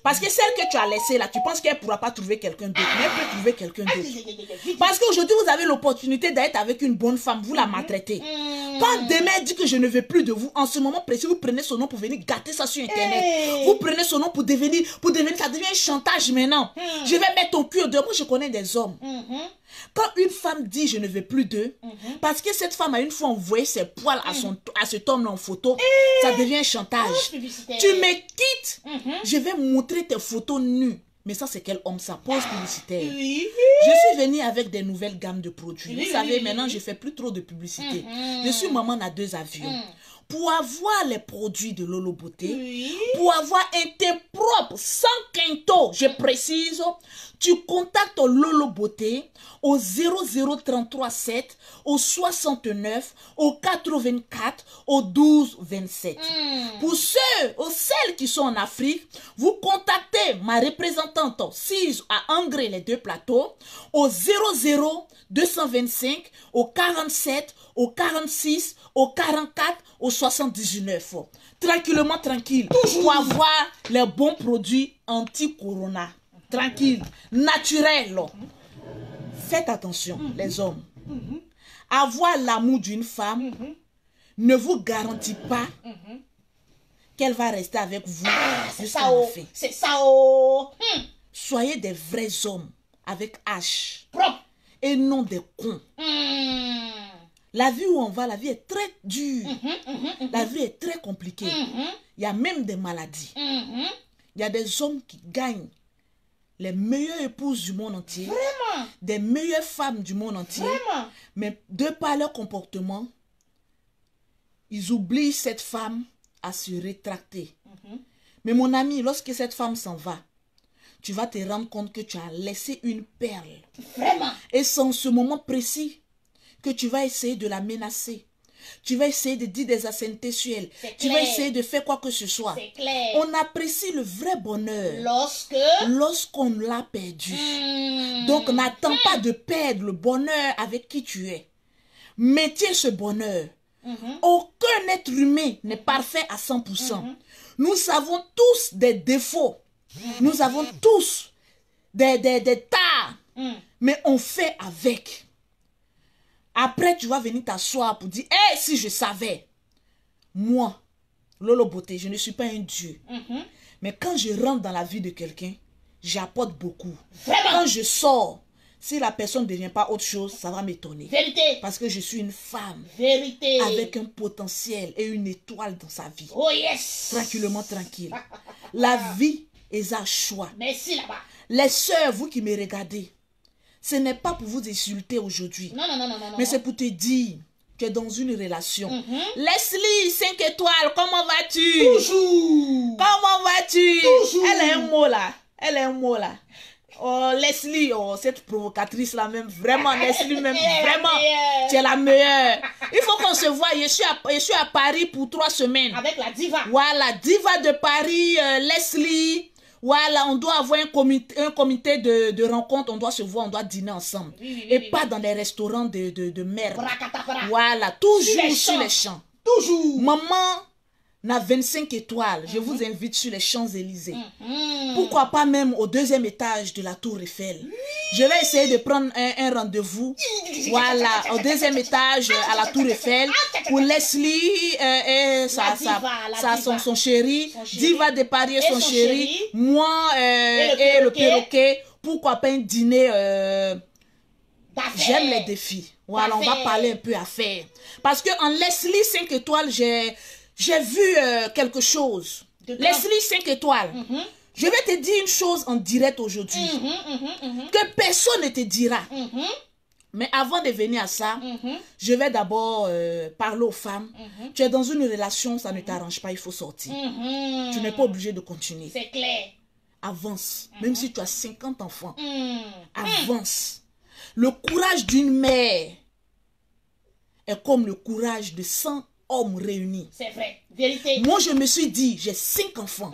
Parce que celle que tu as laissée là, tu penses qu'elle ne pourra pas trouver quelqu'un d'autre. Mais elle peut trouver quelqu'un d'autre. Parce qu'aujourd'hui, vous avez l'opportunité d'être avec une bonne femme. Vous la maltraitez. Quand demain elle dit que je ne veux plus de vous, en ce moment précis, vous prenez son nom pour venir gâter ça sur Internet. Vous prenez son nom pour devenir, ça devient un chantage maintenant. Je vais mettre ton cul dehors. Moi, je connais des hommes. Quand une femme dit je ne veux plus d'eux, parce que cette femme a une fois envoyé ses poils à cet homme-là en photo, ça devient un chantage. Tu me quittes, je vais montrer tes photos nues. Mais ça, c'est quel homme ça? Pose publicitaire. Je suis venue avec des nouvelles gammes de produits. Vous savez, maintenant, je ne fais plus trop de publicité. Je suis maman à 2 avions. Pour avoir les produits de Lolo Beauté, pour avoir un teint propre, sans quinto, je précise, tu contactes Lolo Beauté au 00337, au 69, au 84, au 12 27. Pour ceux ou celles qui sont en Afrique, vous contactez ma représentante 6 à Angré, les 2 plateaux, au 00 225, au 47, au 46, au 44, au 79. Tranquillement, tranquille. Pour avoir les bons produits anti-corona. Tranquille, naturel. Faites attention, les hommes. Avoir l'amour d'une femme ne vous garantit pas qu'elle va rester avec vous jusqu'à la fin. C'est ça, oh. Soyez des vrais hommes avec H. Propre. Et non des cons. La vie où on va, la vie est très dure. La vie est très compliquée. Il y a même des maladies. Il y a des hommes qui gagnent les meilleures épouses du monde entier. Vraiment. Des meilleures femmes du monde entier. Vraiment. Mais de par leur comportement, ils oublient cette femme à se rétracter. Mais mon ami, lorsque cette femme s'en va, tu vas te rendre compte que tu as laissé une perle. Vraiment. Et c'est en ce moment précis que tu vas essayer de la menacer. Tu vas essayer de dire des assanités sur elle. Tu vas essayer de faire quoi que ce soit. C'est clair. On apprécie le vrai bonheur lorsqu'on l'a perdu. Donc n'attends pas de perdre le bonheur avec qui tu es. Maintiens ce bonheur. Aucun être humain n'est parfait à 100%. Nous avons tous des défauts. Nous avons tous des tares. Mais on fait avec. Après, tu vas venir t'asseoir pour dire, hey, si je savais. Moi, Lolo Beauté, je ne suis pas un dieu. Mais quand je rentre dans la vie de quelqu'un, j'apporte beaucoup. Vraiment. Quand je sors, si la personne ne devient pas autre chose, ça va m'étonner. Vérité. Parce que je suis une femme. Vérité. Avec un potentiel et une étoile dans sa vie. Oh yes. Tranquillement, tranquille. La vie est un choix. Merci là-bas. Les sœurs, vous qui me regardez, ce n'est pas pour vous insulter aujourd'hui. Non. Mais c'est pour te dire que tu es dans une relation. Leslie, 5 étoiles, comment vas-tu? Toujours. Comment vas-tu? Toujours. Elle a un mot là. Elle a un mot là. Oh, Leslie, oh, cette provocatrice-là même, vraiment, Leslie même, vraiment, tu es la meilleure. Il faut qu'on se voie, je suis à Paris pour 3 semaines. Avec la diva. Voilà, diva de Paris, Leslie. Voilà, on doit avoir un comité de rencontre, on doit se voir, on doit dîner ensemble. Et pas dans les restaurants de merde. Voilà, toujours sur les champs. Toujours. Maman n'a 25 étoiles. Je vous invite sur les Champs-Élysées. Pourquoi pas même au 2e étage de la Tour Eiffel. Je vais essayer de prendre un rendez-vous. Voilà, au 2e étage à la Tour Eiffel. Pour Leslie et son chéri. Diva de Paris et son chéri. Moi et le perroquet. Pourquoi pas un dîner j'aime les défis. Voilà, on va parler un peu affaires. Parce que en Leslie 5 étoiles, j'ai vu quelque chose. Leslie 5 étoiles. Je vais te dire une chose en direct aujourd'hui. Que personne ne te dira. Mais avant de venir à ça, je vais d'abord parler aux femmes. Tu es dans une relation, ça ne t'arrange pas, il faut sortir. Tu n'es pas obligé de continuer. C'est clair. Avance. Même si tu as 50 enfants. Avance. Le courage d'une mère est comme le courage de 100 hommes réunis. C'est vrai. Vérité. Moi, je me suis dit, j'ai 5 enfants.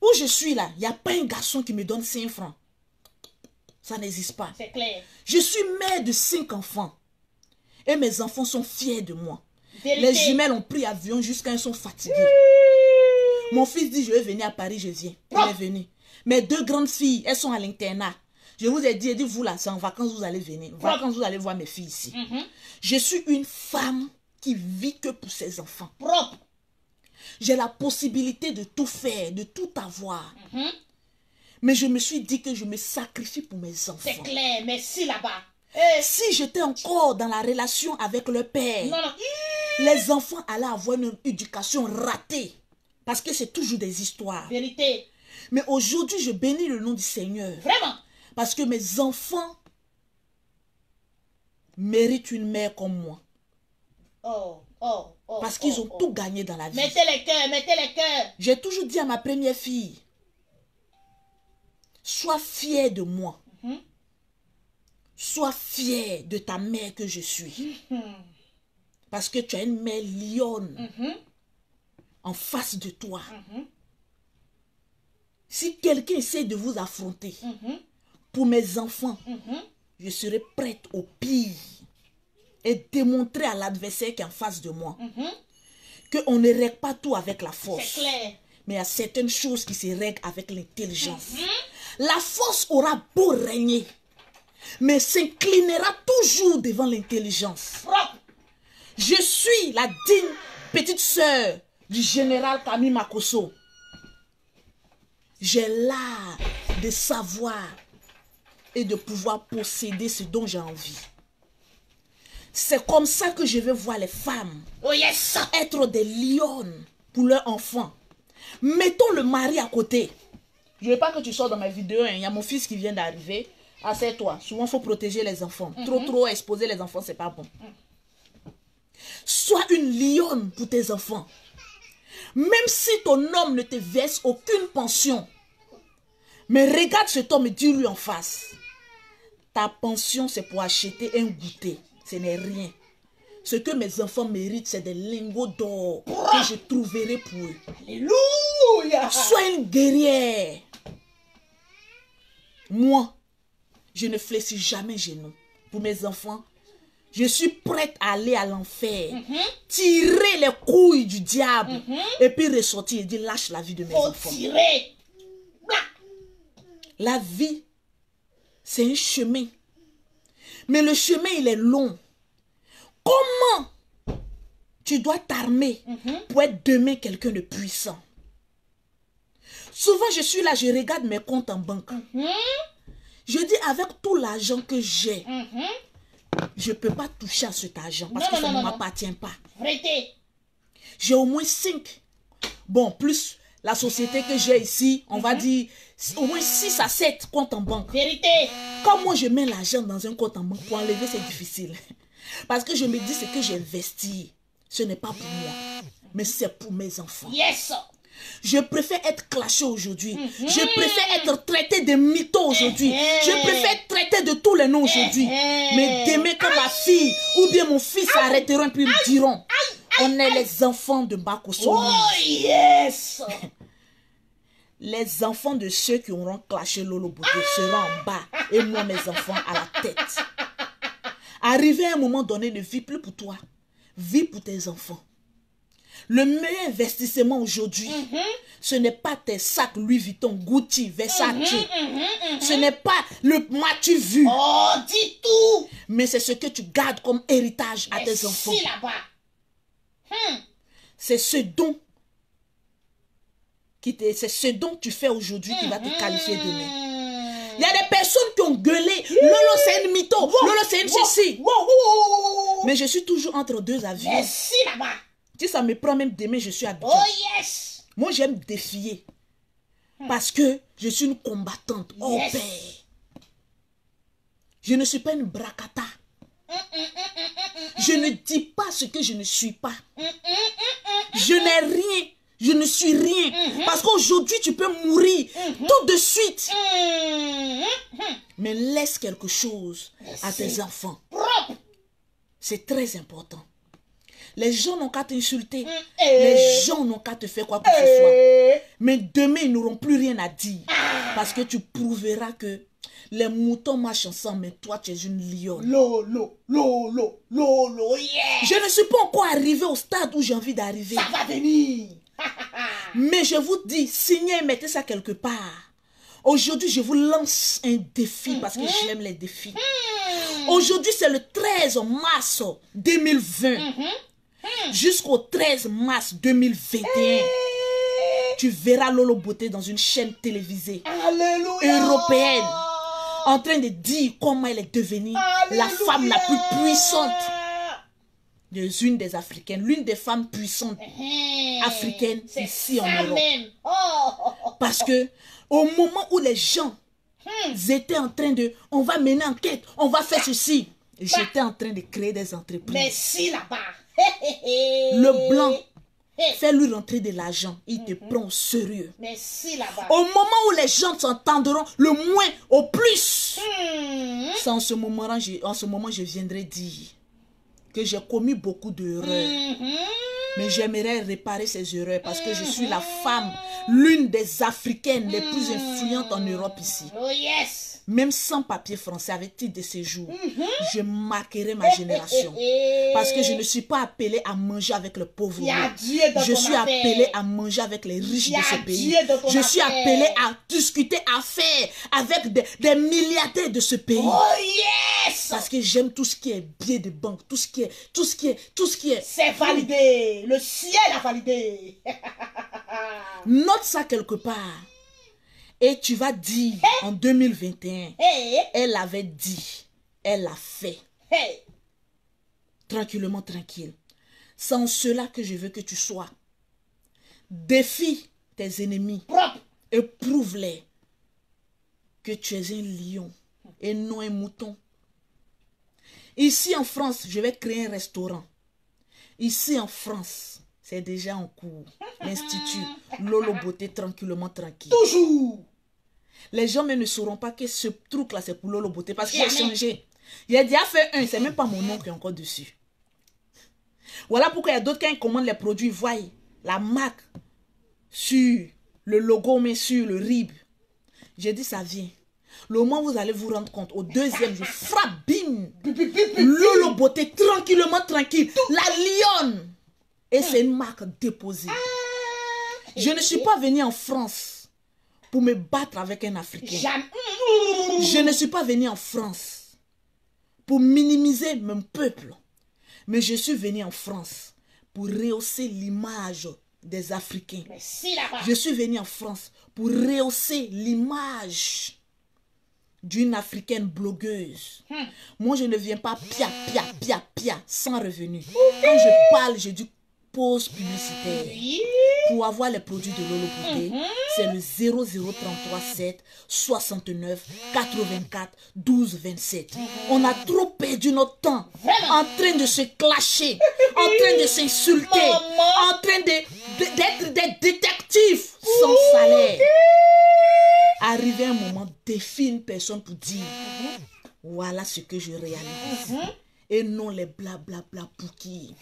Où je suis là, il n'y a pas un garçon qui me donne 5 francs. Ça n'existe pas. C'est clair. Je suis mère de 5 enfants. Et mes enfants sont fiers de moi. Vérité. Les jumelles ont pris avion jusqu'à ils sont fatigués. Mon fils dit, je vais venir à Paris, je viens. Il est venu. Mes 2 grandes filles, elles sont à l'internat. Je vous ai dit, vous là, c'est en vacances, vous allez venir. En vacances, vous allez voir mes filles ici. Je suis une femme qui vit que pour ses enfants. Propre. J'ai la possibilité de tout faire, de tout avoir. Mais je me suis dit que je me sacrifie pour mes enfants. C'est clair, merci là-bas. Si j'étais encore dans la relation avec le père, les enfants allaient avoir une éducation ratée. Parce que c'est toujours des histoires. Vérité. Mais aujourd'hui, je bénis le nom du Seigneur. Vraiment. Parce que mes enfants méritent une mère comme moi. Parce qu'ils ont tout gagné dans la vie. Mettez les cœurs, mettez les cœurs. J'ai toujours dit à ma première fille, sois fière de moi. Sois fière de ta mère que je suis. Parce que tu as une mère lionne en face de toi. Si quelqu'un essaie de vous affronter, pour mes enfants, je serai prête au pire. et démontrer à l'adversaire qui est en face de moi qu'on ne règle pas tout avec la force. C'est clair. Mais il y a certaines choses qui se règlent avec l'intelligence. La force aura beau régner, mais s'inclinera toujours devant l'intelligence. Je suis la digne petite sœur du général Camille Makosso. J'ai l'art de savoir et de pouvoir posséder ce dont j'ai envie. C'est comme ça que je veux voir les femmes être des lionnes pour leurs enfants. Mettons le mari à côté. Je ne veux pas que tu sors dans mes vidéos. Il y a mon fils qui vient d'arriver. Assieds-toi. Souvent, il faut protéger les enfants. Trop exposer les enfants, c'est pas bon. Sois une lionne pour tes enfants. Même si ton homme ne te verse aucune pension, mais regarde cet homme et dis-lui en face. Ta pension, c'est pour acheter un goûter. Ce n'est rien. Ce que mes enfants méritent, c'est des lingots d'or que je trouverai pour eux. Alléluia. Sois une guerrière. Moi, je ne fléchis jamais genou. Pour mes enfants, je suis prête à aller à l'enfer, tirer les couilles du diable et puis ressortir et dire lâche la vie de mes enfants. Tirer. La vie, c'est un chemin. Mais le chemin, il est long. Comment tu dois t'armer pour être demain quelqu'un de puissant? Souvent, je suis là, je regarde mes comptes en banque. Je dis, avec tout l'argent que j'ai, je ne peux pas toucher à cet argent parce que ça ne m'appartient pas. J'ai au moins 5. Bon, plus la société que j'ai ici, on va dire au moins 6 à 7 comptes en banque. Vérité. Quand moi je mets l'argent dans un compte en banque, pour enlever c'est difficile. Parce que je me dis ce que j'ai investi, ce n'est pas pour moi, mais c'est pour mes enfants. Yes. Je préfère être clashé aujourd'hui. Je préfère être traité de mytho aujourd'hui. Je préfère être traité de tous les noms aujourd'hui. Mais demain quand ma fille ou bien mon fils s'arrêteront puis me diront, on est les enfants de Makosso. Oh yes. Les enfants de ceux qui auront clashé Lolo Bouté seront en bas et moi mes enfants à la tête. Arrivé à un moment donné, ne vis plus pour toi. Vis pour tes enfants. Le meilleur investissement aujourd'hui, ce n'est pas tes sacs Louis Vuitton, Gucci, Versace. Ce n'est pas le m'as-tu vu. Oh, dis tout. Mais c'est ce que tu gardes comme héritage à tes enfants. Là-bas. C'est ce dont c'est ce dont tu fais aujourd'hui qui va te qualifier demain. Il y a des personnes qui ont gueulé. Lolo, c'est une mytho. Lolo, c'est une ceci. Mais je suis toujours entre deux avions. Merci là-bas. Si ça me prend même demain, je suis habituée. Oh yes. Moi, j'aime défier. Parce que je suis une combattante. Oh père. Je ne suis pas une bracata. Je ne dis pas ce que je ne suis pas. Je n'ai rien. Je ne suis rien. Parce qu'aujourd'hui, tu peux mourir tout de suite. Mais laisse quelque chose à tes enfants. C'est très important. Les gens n'ont qu'à t'insulter. Les gens n'ont qu'à te faire quoi que ce soit. Mais demain, ils n'auront plus rien à dire. Parce que tu prouveras que les moutons marchent ensemble, mais toi, tu es une lionne. Lolo, Lolo, Lolo, yeah. Je ne suis pas encore arrivé au stade où j'ai envie d'arriver. Ça va venir. Mais je vous dis, signez et mettez ça quelque part. Aujourd'hui, je vous lance un défi parce que j'aime les défis. Aujourd'hui, c'est le 13 mars 2020 jusqu'au 13 mars 2021. Tu verras Lolo Beauté dans une chaîne télévisée européenne en train de dire comment elle est devenue la femme la plus puissante de une des Africaines, l'une des femmes puissantes africaines ici en Europe. Parce que au moment où les gens étaient en train de, on va mener enquête, on va faire ceci, j'étais en train de créer des entreprises. Merci là-bas. Le blanc fait lui rentrer de l'argent, il te prend au sérieux. Merci là-bas. Au moment où les gens s'entendront le moins au plus, c'est en ce moment je viendrai dire que j'ai commis beaucoup d'erreurs. Mais j'aimerais réparer ces erreurs parce que je suis la femme, l'une des Africaines les plus influentes en Europe ici. Oh yes. Même sans papier français, avec titre de séjour, je marquerai ma génération. Parce que je ne suis pas appelée à manger avec le pauvre. Je suis appelée à manger avec les riches de ce pays. Je suis appelée à discuter affaires avec des milliardaires de ce pays. Oh yes. Parce que j'aime tout ce qui est billet de banque, tout ce qui est. C'est validé. Le ciel a validé. Note ça quelque part. Et tu vas dire en 2021, elle avait dit, elle l'a fait. Tranquillement, tranquille. C'est en cela que je veux que tu sois. Défie tes ennemis et prouve-les que tu es un lion et non un mouton. Ici en France, je vais créer un restaurant. Ici en France, c'est déjà en cours. L'Institut Lolo Beauté, tranquillement, tranquille. Toujours. Les gens mais ne sauront pas que ce truc-là, c'est pour Lolo Beauté. Parce qu'il a changé. Il a déjà fait un, c'est même pas mon nom qui est encore dessus. Voilà pourquoi il y a d'autres, quand ils commandent les produits, ils voient la marque sur le logo, mais sur le RIB. J'ai dit, ça vient. Le moment où vous allez vous rendre compte, au deuxième, je frappe, bim. Lolo Beauté, tranquillement, tranquille. La lionne. Et c'est une marque déposée. Je ne suis pas venu en France pour me battre avec un Africain. Je ne suis pas venu en France pour minimiser mon peuple. Mais je suis venu en France pour rehausser l'image des Africains. Je suis venu en France pour rehausser l'image d'une Africaine blogueuse. Moi, je ne viens pas pia, sans revenu. Quand je parle, je dis pause publicitaire. Pour avoir les produits de Lolo Beauté, c'est le 0033 7 69 84 12 27. On a trop perdu notre temps en train de se clasher, en train de s'insulter, en train d'être des détectives sans salaire. Arrivé un moment, défie une personne pour dire voilà ce que je réalise. Et non les blablabla pour qui.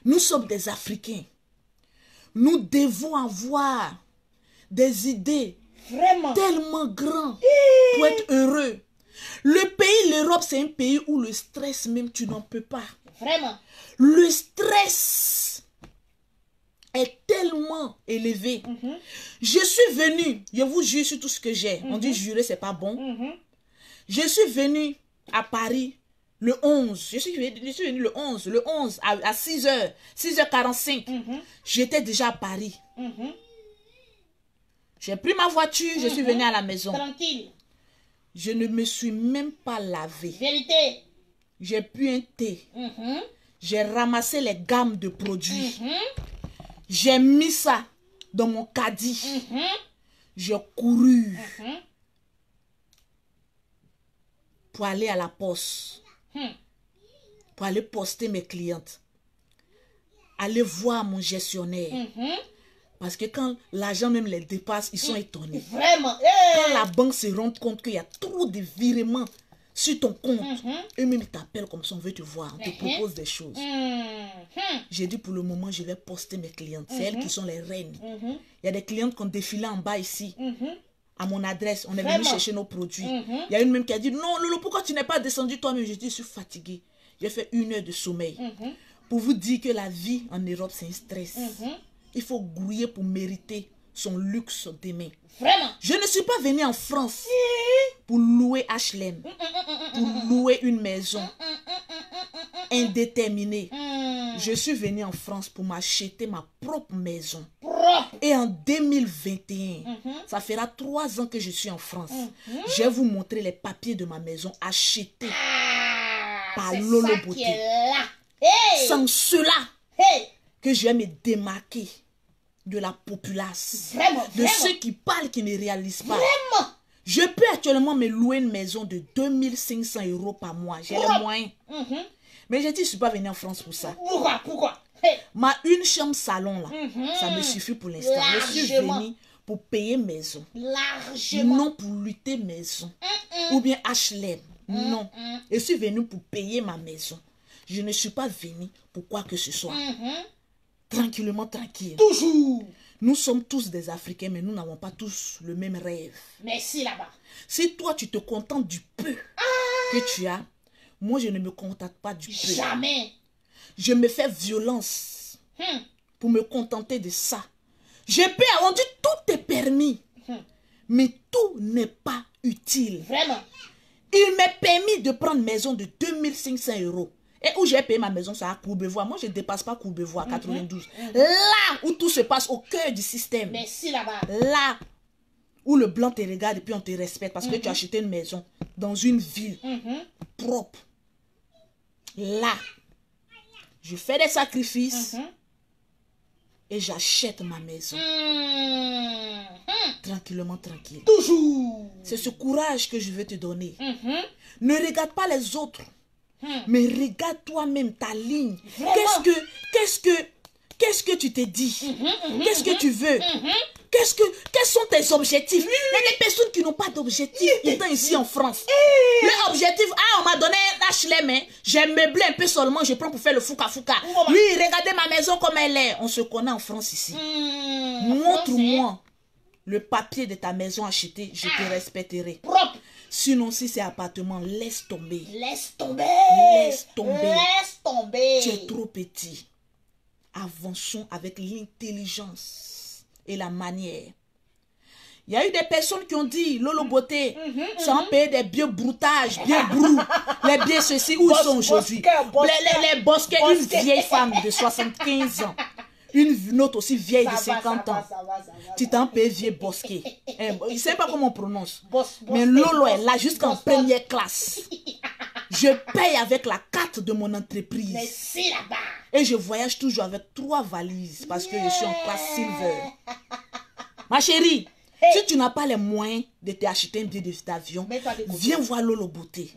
Nous sommes des Africains. Nous devons avoir des idées tellement grandes pour être heureux. Le pays, l'Europe, c'est un pays où le stress même, tu n'en peux pas. Le stress est tellement élevé. Je suis venue, je vous jure sur tout ce que j'ai. On dit jurer, c'est pas bon. Je suis venue à Paris le 11. Je suis venue le 11 à 6h, 6h45. J'étais déjà à Paris. J'ai pris ma voiture, je suis venue à la maison. Tranquille. Je ne me suis même pas lavé. Vérité. J'ai bu un thé. J'ai ramassé les gammes de produits. J'ai mis ça dans mon caddie. J'ai couru pour aller à la poste. Pour aller poster mes clientes. Aller voir mon gestionnaire. Parce que quand l'argent même les dépasse, ils sont étonnés. Vraiment. Quand la banque se rend compte qu'il y a trop de virements sur ton compte, eux-mêmes ils t'appellent comme ça, on veut te voir, on te propose des choses. J'ai dit pour le moment, je vais poster mes clientes. C'est elles qui sont les reines. Il y a des clientes qui ont défilé en bas ici. À mon adresse, on est venu chercher nos produits. Il y a une même qui a dit, non Lolo, pourquoi tu n'es pas descendu toi-même? Je dis, je suis fatiguée. J'ai fait 1 heure de sommeil. Pour vous dire que la vie en Europe, c'est un stress. Il faut grouiller pour mériter son luxe demain. Vraiment. Je ne suis pas venue en France pour louer HLM, pour louer une maison indéterminée. Je suis venue en France pour m'acheter ma propre maison. Et en 2021, ça fera 3 ans que je suis en France. Je vais vous montrer les papiers de ma maison achetés par Lolo Beauté. Sans cela que je vais me démarquer de la populace, de ceux qui parlent, qui ne réalisent pas. Je peux actuellement me louer une maison de 2500 € par mois. J'ai les moyens. Mais j'ai dit, je ne suis pas venue en France pour ça. Pourquoi? Ma une chambre salon, là, ça me suffit pour l'instant. Je suis venue pour payer maison. Largement. Non pour lutter maison. Ou bien HLM. Non. Je suis venue pour payer ma maison. Je ne suis pas venue pour quoi que ce soit. Tranquillement, tranquille. Toujours. Nous sommes tous des Africains, mais nous n'avons pas tous le même rêve. Merci là-bas. Si toi, tu te contentes du peu que tu as, moi, je ne me contente pas du peu. Jamais. Je me fais violence pour me contenter de ça. Je peux, on dit tout est permis, mais tout n'est pas utile. Vraiment. Il m'est permis de prendre une maison de 2500 €. Et où j'ai payé ma maison, c'est à Courbevoie. Moi, je ne dépasse pas Courbevoie, 92. Là où tout se passe au cœur du système. Merci là-bas. Là où le blanc te regarde et puis on te respecte parce que tu as acheté une maison dans une ville propre. Là, je fais des sacrifices et j'achète ma maison. Tranquillement, tranquille. Toujours. C'est ce courage que je veux te donner. Ne regarde pas les autres, mais regarde toi-même ta ligne. Qu'est-ce que tu t'es dit? Qu'est-ce que tu veux? Quels sont tes objectifs? Il y a des personnes qui n'ont pas d'objectif étant ici en France. Leur objectif, on m'a donné un HLM, hein. J'ai meublé un peu seulement, je prends pour faire le fouka-fouka. Oui, regardez ma maison comme elle est. On se connaît en France ici. Montre-moi le papier de ta maison achetée, je te respecterai. Propre. Sinon, si c'est appartement, laisse tomber. Laisse tomber. Laisse tomber. Laisse tomber. Tu es trop petit. Avançons avec l'intelligence et la manière. Il y a eu des personnes qui ont dit, Lolo Beauté, sans payer des biens broutages, bien brou, les biens ceci, où ils sont aujourd'hui? Les bosquets, une vieille femme de 75 ans. Une autre aussi vieille de 50 ans. Tu t'en payes vieux bosquet. Il ne sait pas comment on prononce. Mais Lolo est là jusqu'en première classe. Je paye avec la carte de mon entreprise. Merci là-bas. Et je voyage toujours avec 3 valises parce que je suis en classe silver. Ma chérie, si tu n'as pas les moyens de t'acheter un billet d'avion, viens voir Lolo Beauté.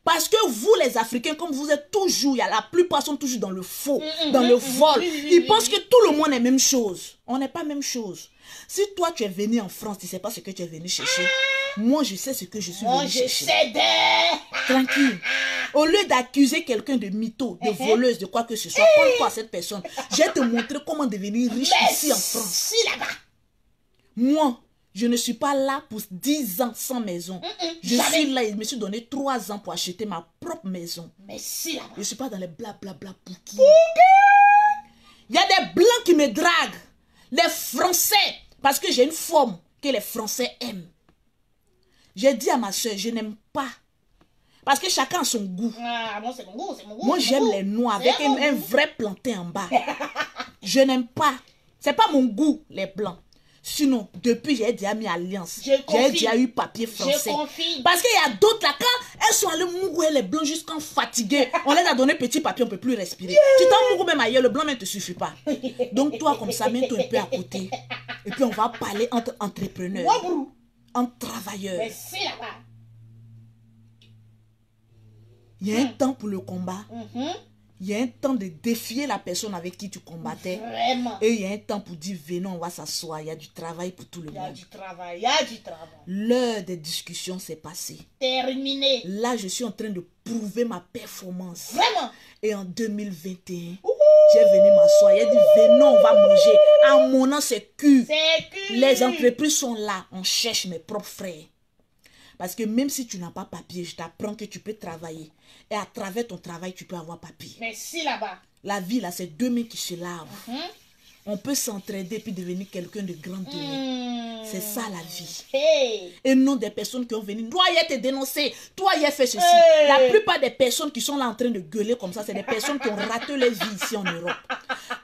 Parce que vous, les Africains, comme vous êtes toujours, la plupart sont toujours dans le faux, dans le vol. Ils pensent que tout le monde est la même chose. On n'est pas la même chose. Si toi, tu es venu en France, tu ne sais pas ce que tu es venu chercher. Moi, je sais ce que je suis venu chercher. Tranquille. Au lieu d'accuser quelqu'un de mytho, de voleuse, de quoi que ce soit, prends-toi à cette personne. Je vais te montrer comment devenir riche ici en France. Moi, je ne suis pas là pour 10 ans sans maison. Je suis là, je me suis donné 3 ans pour acheter ma propre maison. Je ne suis pas dans les blablabla pouki. Il y a des blancs qui me draguent. Les Français. Parce que j'ai une forme que les Français aiment. J'ai dit à ma soeur, je n'aime pas. Parce que chacun a son goût. Moi, c'est mon goût, c'est mon goût. Moi, j'aime les noirs avec un vrai plantain en bas. Je n'aime pas. C'est pas mon goût, les blancs. Sinon, depuis, j'ai déjà mis alliance. J'ai déjà eu papier français. Parce qu'il y a d'autres là, quand elles sont allées mourir les blancs jusqu'en fatigués, on les a donné petit papier, on ne peut plus respirer. Tu t'en mourres même ailleurs, le blanc ne te suffit pas. Donc toi, comme ça, mets-toi un peu à côté. Et puis on va parler entre entrepreneurs, entre travailleurs. Il y a un temps pour le combat. Il y a un temps de défier la personne avec qui tu combattais. Vraiment. Et il y a un temps pour dire, venons, on va s'asseoir. Il y a du travail pour tout le monde. Il y a du travail, il y a du travail. L'heure des discussions s'est passée. Terminé. Là, je suis en train de prouver ma performance. Vraiment. Et en 2021, j'ai venu m'asseoir. Il a dit, venons, on va manger. En mon nom, c'est cul. Les entreprises sont là. On cherche mes propres frères. Parce que même si tu n'as pas papier, je t'apprends que tu peux travailler. Et à travers ton travail, tu peux avoir papier. Merci là-bas. La vie, là, c'est 2 mains qui se lavent. On peut s'entraider puis devenir quelqu'un de grand demain. C'est ça la vie. Et non des personnes qui ont venu. Toi, il a te dénoncé. Toi, il a fait ceci. La plupart des personnes qui sont là en train de gueuler comme ça, c'est des personnes qui ont raté leur vie ici en Europe.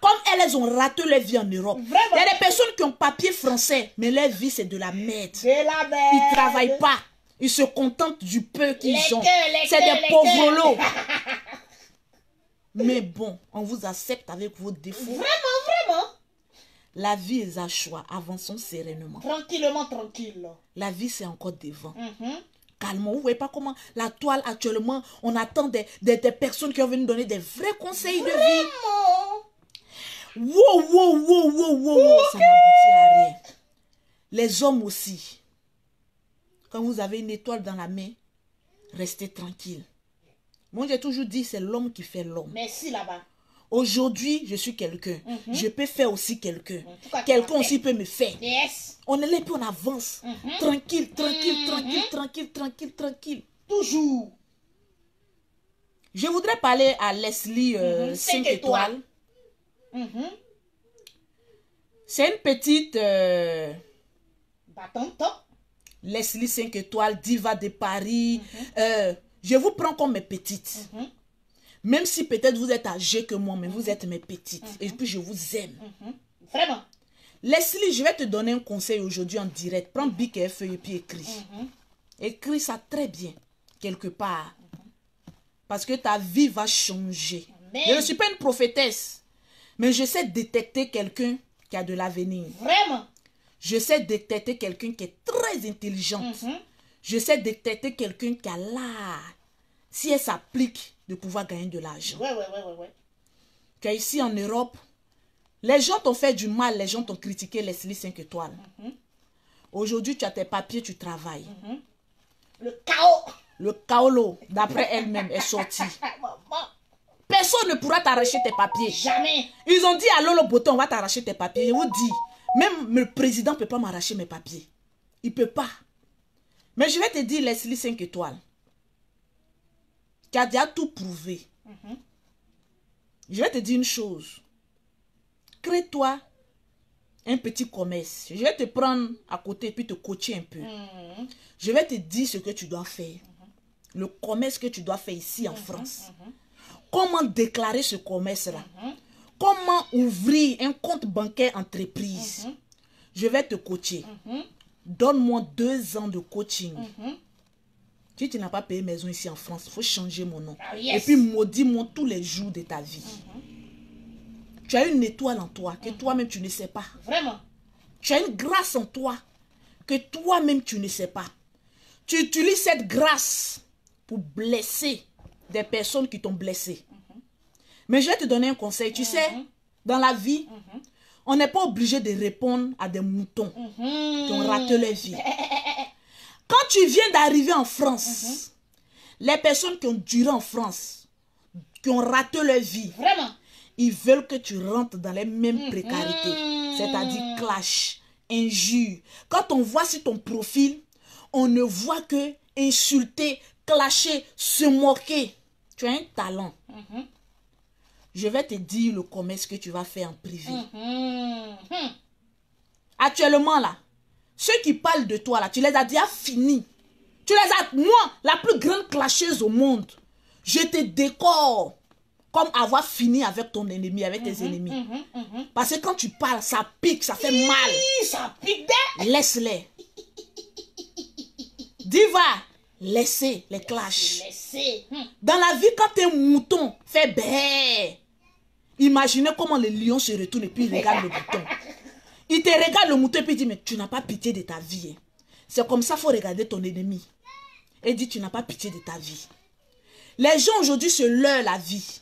Comme elles ont raté leur vie en Europe. Il y a des personnes qui ont papier français, mais leur vie, c'est de la merde. Ils ne travaillent pas. Ils se contentent du peu qu'ils ont. C'est des pauvres lots. Mais bon, on vous accepte avec vos défauts. Vraiment. La vie est à choix. Avançons sereinement. Tranquillement, tranquille. La vie, c'est encore devant. Calmons. Vous ne voyez pas comment la toile actuellement, on attend des personnes qui ont venu donner des vrais conseils de vie. Wow. Ça n'aboutit à rien. Les hommes aussi. Quand vous avez une étoile dans la main, restez tranquille. Moi, j'ai toujours dit, c'est l'homme qui fait l'homme. Merci là-bas. Aujourd'hui, je suis quelqu'un. Je peux faire aussi quelqu'un. tout cas, tu Quelqu'un vas aussi peut me faire. Yes. On est là et puis on avance. Tranquille, tranquille, tranquille, tranquille, tranquille, tranquille. Toujours. Je voudrais parler à Leslie 5 5 étoiles. Mhm. C'est une petite Battante. Leslie 5 étoiles, diva de Paris. Je vous prends comme mes petites. Même si peut-être vous êtes âgés que moi, mais vous êtes mes petites. Et puis je vous aime. Vraiment. Leslie, je vais te donner un conseil aujourd'hui en direct. Prends bic et feuille et puis écris. Écris ça très bien, quelque part. Parce que ta vie va changer. Amen. Je ne suis pas une prophétesse, mais je sais détecter quelqu'un qui a de l'avenir. Vraiment. Je sais détecter quelqu'un qui est très intelligente. Je sais détecter quelqu'un qui a l'art, si elle s'applique, de pouvoir gagner de l'argent. Ouais. Tu es ici en Europe, les gens t'ont fait du mal, les gens t'ont critiqué Leslie 5 étoiles. Aujourd'hui, tu as tes papiers, tu travailles. Le chaos. Le kaolo, d'après elle-même, est sorti. Personne ne pourra t'arracher tes papiers. Jamais. Ils ont dit à Lolo Boto, on va t'arracher tes papiers. Je vous dis, même le président ne peut pas m'arracher mes papiers. Il ne peut pas. Mais je vais te dire, Leslie 5 étoiles. Tu as déjà tout prouvé. Je vais te dire une chose. Crée-toi un petit commerce. Je vais te prendre à côté et puis te coacher un peu. Je vais te dire ce que tu dois faire. Le commerce que tu dois faire ici en France. Comment déclarer ce commerce-là? Comment ouvrir un compte bancaire entreprise? Je vais te coacher. Donne-moi 2 ans de coaching. Si tu n'as pas payé maison ici en France, il faut changer mon nom. Ah, yes. Et puis maudis-moi tous les jours de ta vie. Tu as une étoile en toi que toi-même tu ne sais pas. Vraiment. Tu as une grâce en toi que toi-même tu ne sais pas. Tu utilises cette grâce pour blesser des personnes qui t'ont blessé. Mais je vais te donner un conseil. Tu sais, dans la vie, on n'est pas obligé de répondre à des moutons qui ont raté leur vie. Quand tu viens d'arriver en France, les personnes qui ont duré en France, qui ont raté leur vie, Vraiment. ils veulent que tu rentres dans les mêmes précarités. C'est-à-dire clash, injure. Quand on voit sur ton profil, on ne voit que insulter, clasher, se moquer. Tu as un talent. Je vais te dire le commerce que tu vas faire en privé. Actuellement là, ceux qui parlent de toi là, tu les as déjà finis. Tu les as, moi, la plus grande clasheuse au monde, je te décore comme avoir fini avec ton ennemi, avec tes ennemis. Parce que quand tu parles, ça pique, ça fait mal. Ça pique des. Laisse-les. Diva, laissez les clashs. Laissez. Dans la vie, quand un mouton fait bé, imaginez comment le lion se retourne et puis il regarde le mouton. Il te regarde le mouton et puis il dit, mais tu n'as pas pitié de ta vie. Hein. C'est comme ça qu'il faut regarder ton ennemi. Et dit, tu n'as pas pitié de ta vie. Les gens aujourd'hui se leurrent la vie.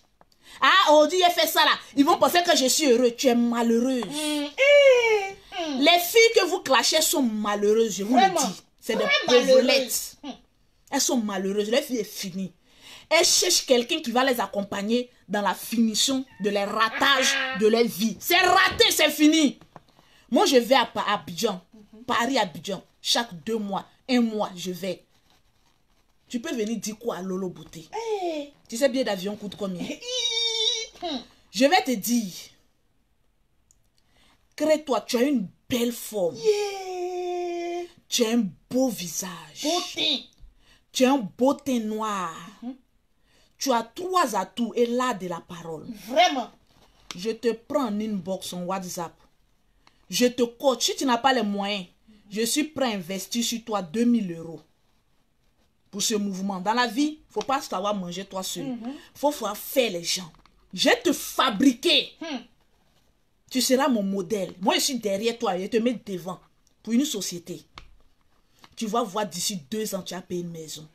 Ah, aujourd'hui, il a fait ça là. Ils vont penser que je suis heureux. Tu es malheureuse. Les filles que vous clashez sont malheureuses, je vous le dis. C'est des pauvrettes. Elles sont malheureuses. Leur vie est finie. Elles cherchent quelqu'un qui va les accompagner dans la finition de les ratages de leur vie. C'est raté, c'est fini. Moi, je vais à Abidjan. Paris-Abidjan. Chaque 2 mois, 1 mois, je vais. Tu peux venir dire quoi à Lolo Beauté? Tu sais, billet d'avion coûte combien? Je vais te dire. Crée-toi, tu as une belle forme. Tu as un beau visage. Beauté. Tu as un beau teint noir. Tu as 3 atouts et l'art de la parole. Vraiment. Je te prends en inbox, en WhatsApp. Je te coach. Si tu n'as pas les moyens, je suis prêt à investir sur toi 2000 € pour ce mouvement. Dans la vie, il ne faut pas savoir manger toi seul. Il faut faire les gens. Je vais te fabriquer. Tu seras mon modèle. Moi, je suis derrière toi. Je te mets devant pour une société. Tu vas voir d'ici 2 ans, tu as payé une maison.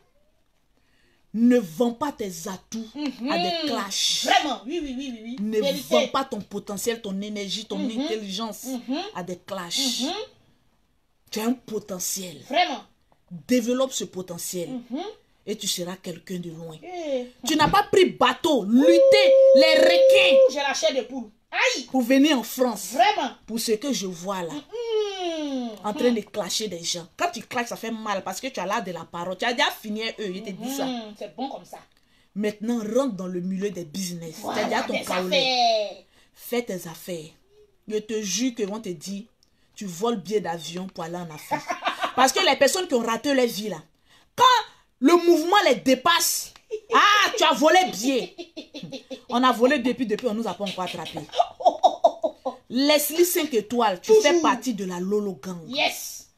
Ne vends pas tes atouts à des clashs. Vraiment, oui. Ne vends pas ton potentiel, ton énergie, ton intelligence à des clashs. Tu as un potentiel. Vraiment. Développe ce potentiel. et tu seras quelqu'un de loin. Eh. Tu n'as pas pris bateau, lutter, les requins J'ai la chair de poule. Aïe. pour venir en France. Vraiment. Pour ce que je vois là, en train de clasher des gens. Quand tu clashes, ça fait mal parce que tu as l'air de la parole. Tu as déjà fini eux, ils te disent ça. C'est bon comme ça. Maintenant, rentre dans le milieu des business. Voilà, C'est-à-dire ton des kaolé. affaires. Fais tes affaires. Je te jure qu'ils vont te dire, tu voles billet d'avion pour aller en Afrique. Parce que les personnes qui ont raté leur vie là, quand le mouvement les dépasse, ah, tu as volé billet. On a volé depuis, on nous a pas encore attrapé. Leslie 5 étoiles, tu fais partie de la Lolo Gang. Yes.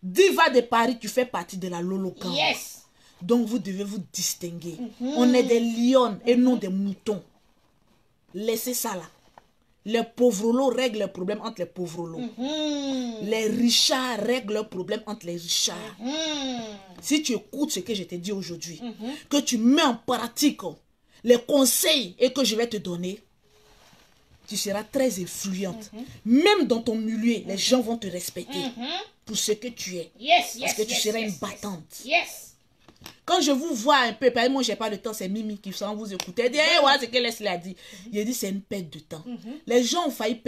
Diva de Paris, tu fais partie de la Lolo Gang. Yes. Donc vous devez vous distinguer. On est des lions et non des moutons. Laissez ça là. Les pauvres règlent leurs problèmes entre les pauvres. Les richards règlent leurs problèmes entre les richards. Si tu écoutes ce que je t'ai dit aujourd'hui, que tu mets en pratique les conseils et que je vais te donner, tu seras très influente. Même dans ton milieu, les gens vont te respecter pour ce que tu es. Yes, yes, Parce que tu yes, seras yes, une battante. Yes. Quand je vous vois un peu, parce que moi, j'ai pas le temps, c'est Mimi qui sans vous écouter. Elle dit, hey, voilà ce que Leslie a dit. Il dit, c'est une perte de temps. Les gens ont failli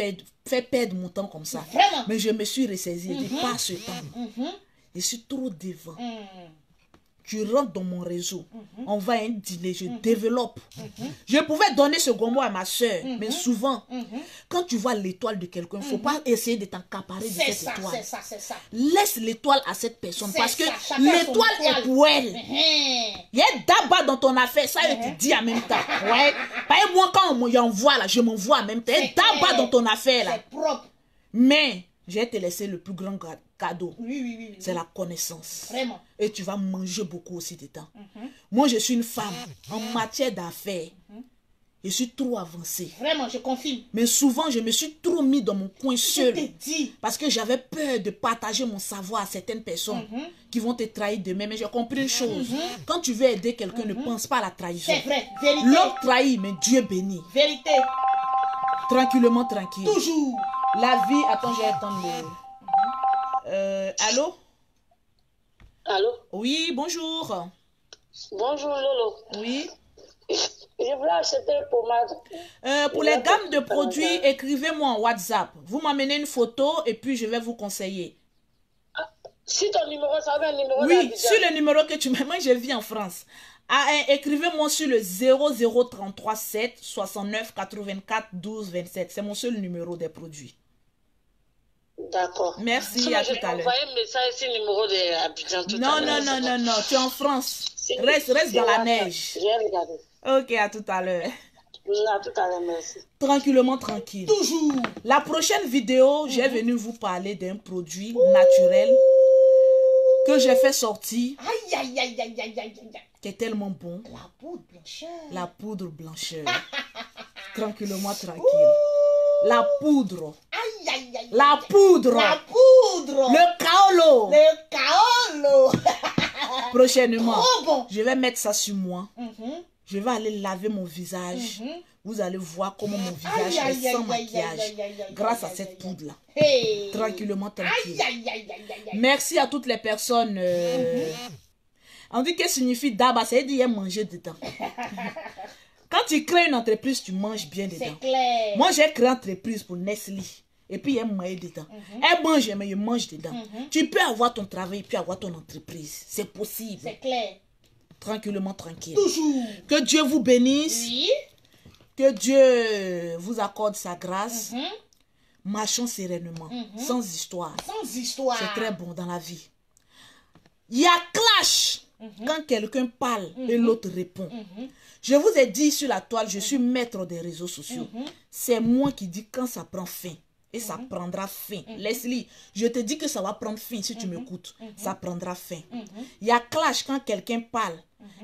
faire perdre mon temps comme ça. Vraiment. Mais je me suis ressaisie. Il dit, pas ce temps. Je suis trop devant. Tu rentres dans mon réseau. On va à un dîner, je développe. Je pouvais donner ce gros mot à ma soeur, mais souvent, quand tu vois l'étoile de quelqu'un, il ne faut pas essayer de t'accaparer de cette étoile. C'est ça, c'est ça. Laisse l'étoile à cette personne C'est parce que ça, chacun son l'étoile étoile. est pour elle. Il y a d'abord dans ton affaire, ça je te dis en même temps. Ouais. Pas moi quand on m'envoie là, je m'envoie en même temps. Il y a d'abord dans ton affaire là. C'est propre. Mais je vais te laisser le plus grand cadeau. Oui. C'est la connaissance. Vraiment. Et tu vas manger beaucoup aussi dedans. Moi, je suis une femme en matière d'affaires. Je suis trop avancée. Vraiment, je confirme. Mais souvent, je me suis trop mis dans mon coin seul. Je te dis. Parce que j'avais peur de partager mon savoir à certaines personnes qui vont te trahir demain. Mais j'ai compris une chose. Quand tu veux aider quelqu'un, ne pense pas à la trahison. C'est vrai. Vérité. L'homme trahit, mais Dieu bénit. Vérité. Tranquillement, tranquille. Toujours. La vie, attends, je vais attendre le... allô? Allô? Oui, bonjour. Bonjour Lolo. Oui. Je voulais acheter une pommade. Pour les gammes de produits, écrivez-moi en WhatsApp. Vous m'amenez une photo et puis je vais vous conseiller. Si ton numéro, ça va un numéro Oui, d'Abidjan. sur le numéro que tu m'as... Moi, je vis en France. Écrivez-moi sur le 0033 7 69 84 12 27. C'est mon seul numéro des produits. D'accord. Merci, Sinon, à je tout à vais l'heure. envoyer un message sur le numéro d'Abidjan tout Non, à l'heure. non, tu es en France. Reste dans la neige. J'ai regardé. Ok, à tout à l'heure. À tout à l'heure, merci. Tranquillement, tranquille. Toujours. La prochaine vidéo, j'ai venu vous parler d'un produit naturel que j'ai fait sortir, Aïe. qui est tellement bon. La poudre blancheur. La poudre blancheur. Tranquillement, tranquille. La poudre. Aïe. La poudre. La poudre. Le kaolo. Le kaolo. Prochainement, Trop bon. je vais mettre ça sur moi. Je vais aller laver mon visage. Vous allez voir comment mon visage est sans maquillage grâce à cette poudre-là. Hey. Tranquillement, tranquille. Aïe. Merci à toutes les personnes. On dit que signifie d'aba, c'est dire manger dedans. Quand tu crées une entreprise, tu manges bien dedans. C'est clair. Moi, j'ai créé une entreprise pour Nestlé. Et puis, elle mange dedans. Elle mange, mais je mange dedans. Tu peux avoir ton travail et puis avoir ton entreprise. C'est possible. C'est clair. Tranquillement, tranquille. Toujours. Que Dieu vous bénisse. Oui. Que Dieu vous accorde sa grâce. Marchons sereinement, sans histoire. Sans histoire. C'est très bon dans la vie. Il y a clash quand quelqu'un parle et l'autre répond. Je vous ai dit sur la toile, je suis maître des réseaux sociaux. C'est moi qui dis quand ça prend fin. Et ça prendra fin. Leslie, je te dis que ça va prendre fin si tu m'écoutes. Ça prendra fin. Il y a clash quand quelqu'un parle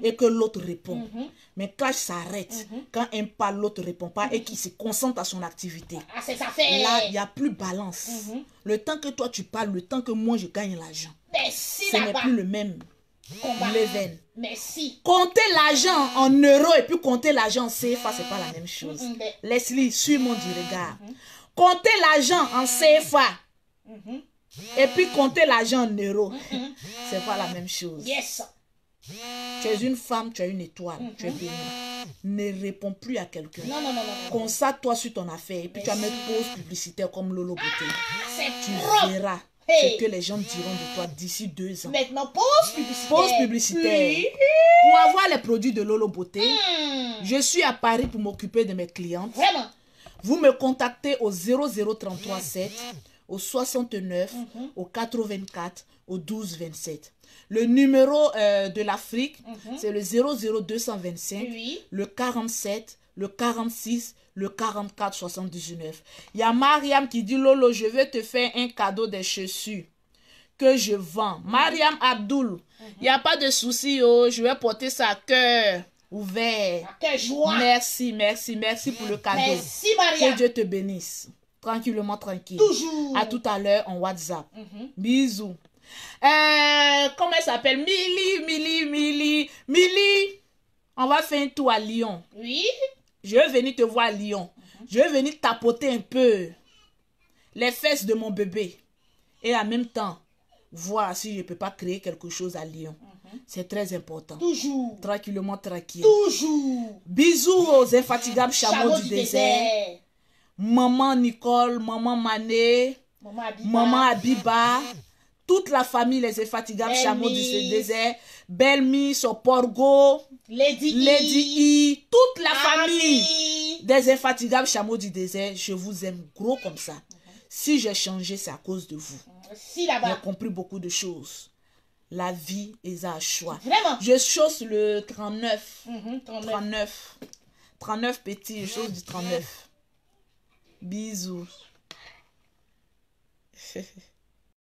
et que l'autre répond. Mais clash s'arrête quand un parle, l'autre ne répond pas et qu'il se concentre à son activité. Ah, c'est ça fait. Là, il n'y a plus balance. Le temps que toi tu parles, le temps que moi je gagne l'argent. Merci Ce n'est là-bas. plus le même level. Merci. Compter l'argent en euros et puis compter l'argent en CFA, c'est pas la même chose. Leslie, suis-moi du regard. Compter l'argent en CFA et puis compter l'argent en euros, c'est pas la même chose. Yes. Tu es une femme, tu as une étoile, tu es bénie. Ne réponds plus à quelqu'un. Non, non, non, non. Concentre-toi sur ton affaire et puis tu vas mettre pause publicitaire comme Lolo Beauté. C'est Tu trop. verras Hey. ce que les gens diront de toi d'ici 2 ans. Maintenant, pause publicitaire. Pause publicitaire. Oui. Pour avoir les produits de Lolo Beauté, Hmm. je suis à Paris pour m'occuper de mes clientes. Vraiment. Vous me contactez au 0033 7, au 69, au 84, au 12 27. Le numéro de l'Afrique, c'est le 00225, Oui. le 47, le 46, le 44 79. Il y a Mariam qui dit, Lolo, je vais te faire un cadeau des chaussures que je vends. Mariam Abdoul, il n'y a pas de souci, oh, je vais porter ça à cœur ouvert. Quelle joie. Merci, merci, merci pour le cadeau. Merci, Que Maria. Dieu te bénisse. Tranquillement, tranquille. Toujours. À tout à l'heure en WhatsApp. Bisous. Comment elle s'appelle? Milly. On va faire un tour à Lyon. Oui. Je vais venir te voir à Lyon. Je vais venir tapoter un peu les fesses de mon bébé. Et en même temps, voir si je ne peux pas créer quelque chose à Lyon. C'est très important. Toujours. Tranquillement, tranquille. Toujours. Bisous aux infatigables chameaux du désert. Maman Nicole, maman Mané, Maman Abiba. maman Abiba, toute la famille, les infatigables Belle chameaux Miss. du désert, Belle Miss, Oporgo, Lady Lady E, toute la Ami. famille des infatigables chameaux du désert. Je vous aime gros comme ça. Si j'ai changé, c'est à cause de vous. Si J'ai là-bas. compris beaucoup de choses. La vie est un choix. Vraiment. Je chausse le 39. 39. 39 petits, je chausse du 39. Bisous.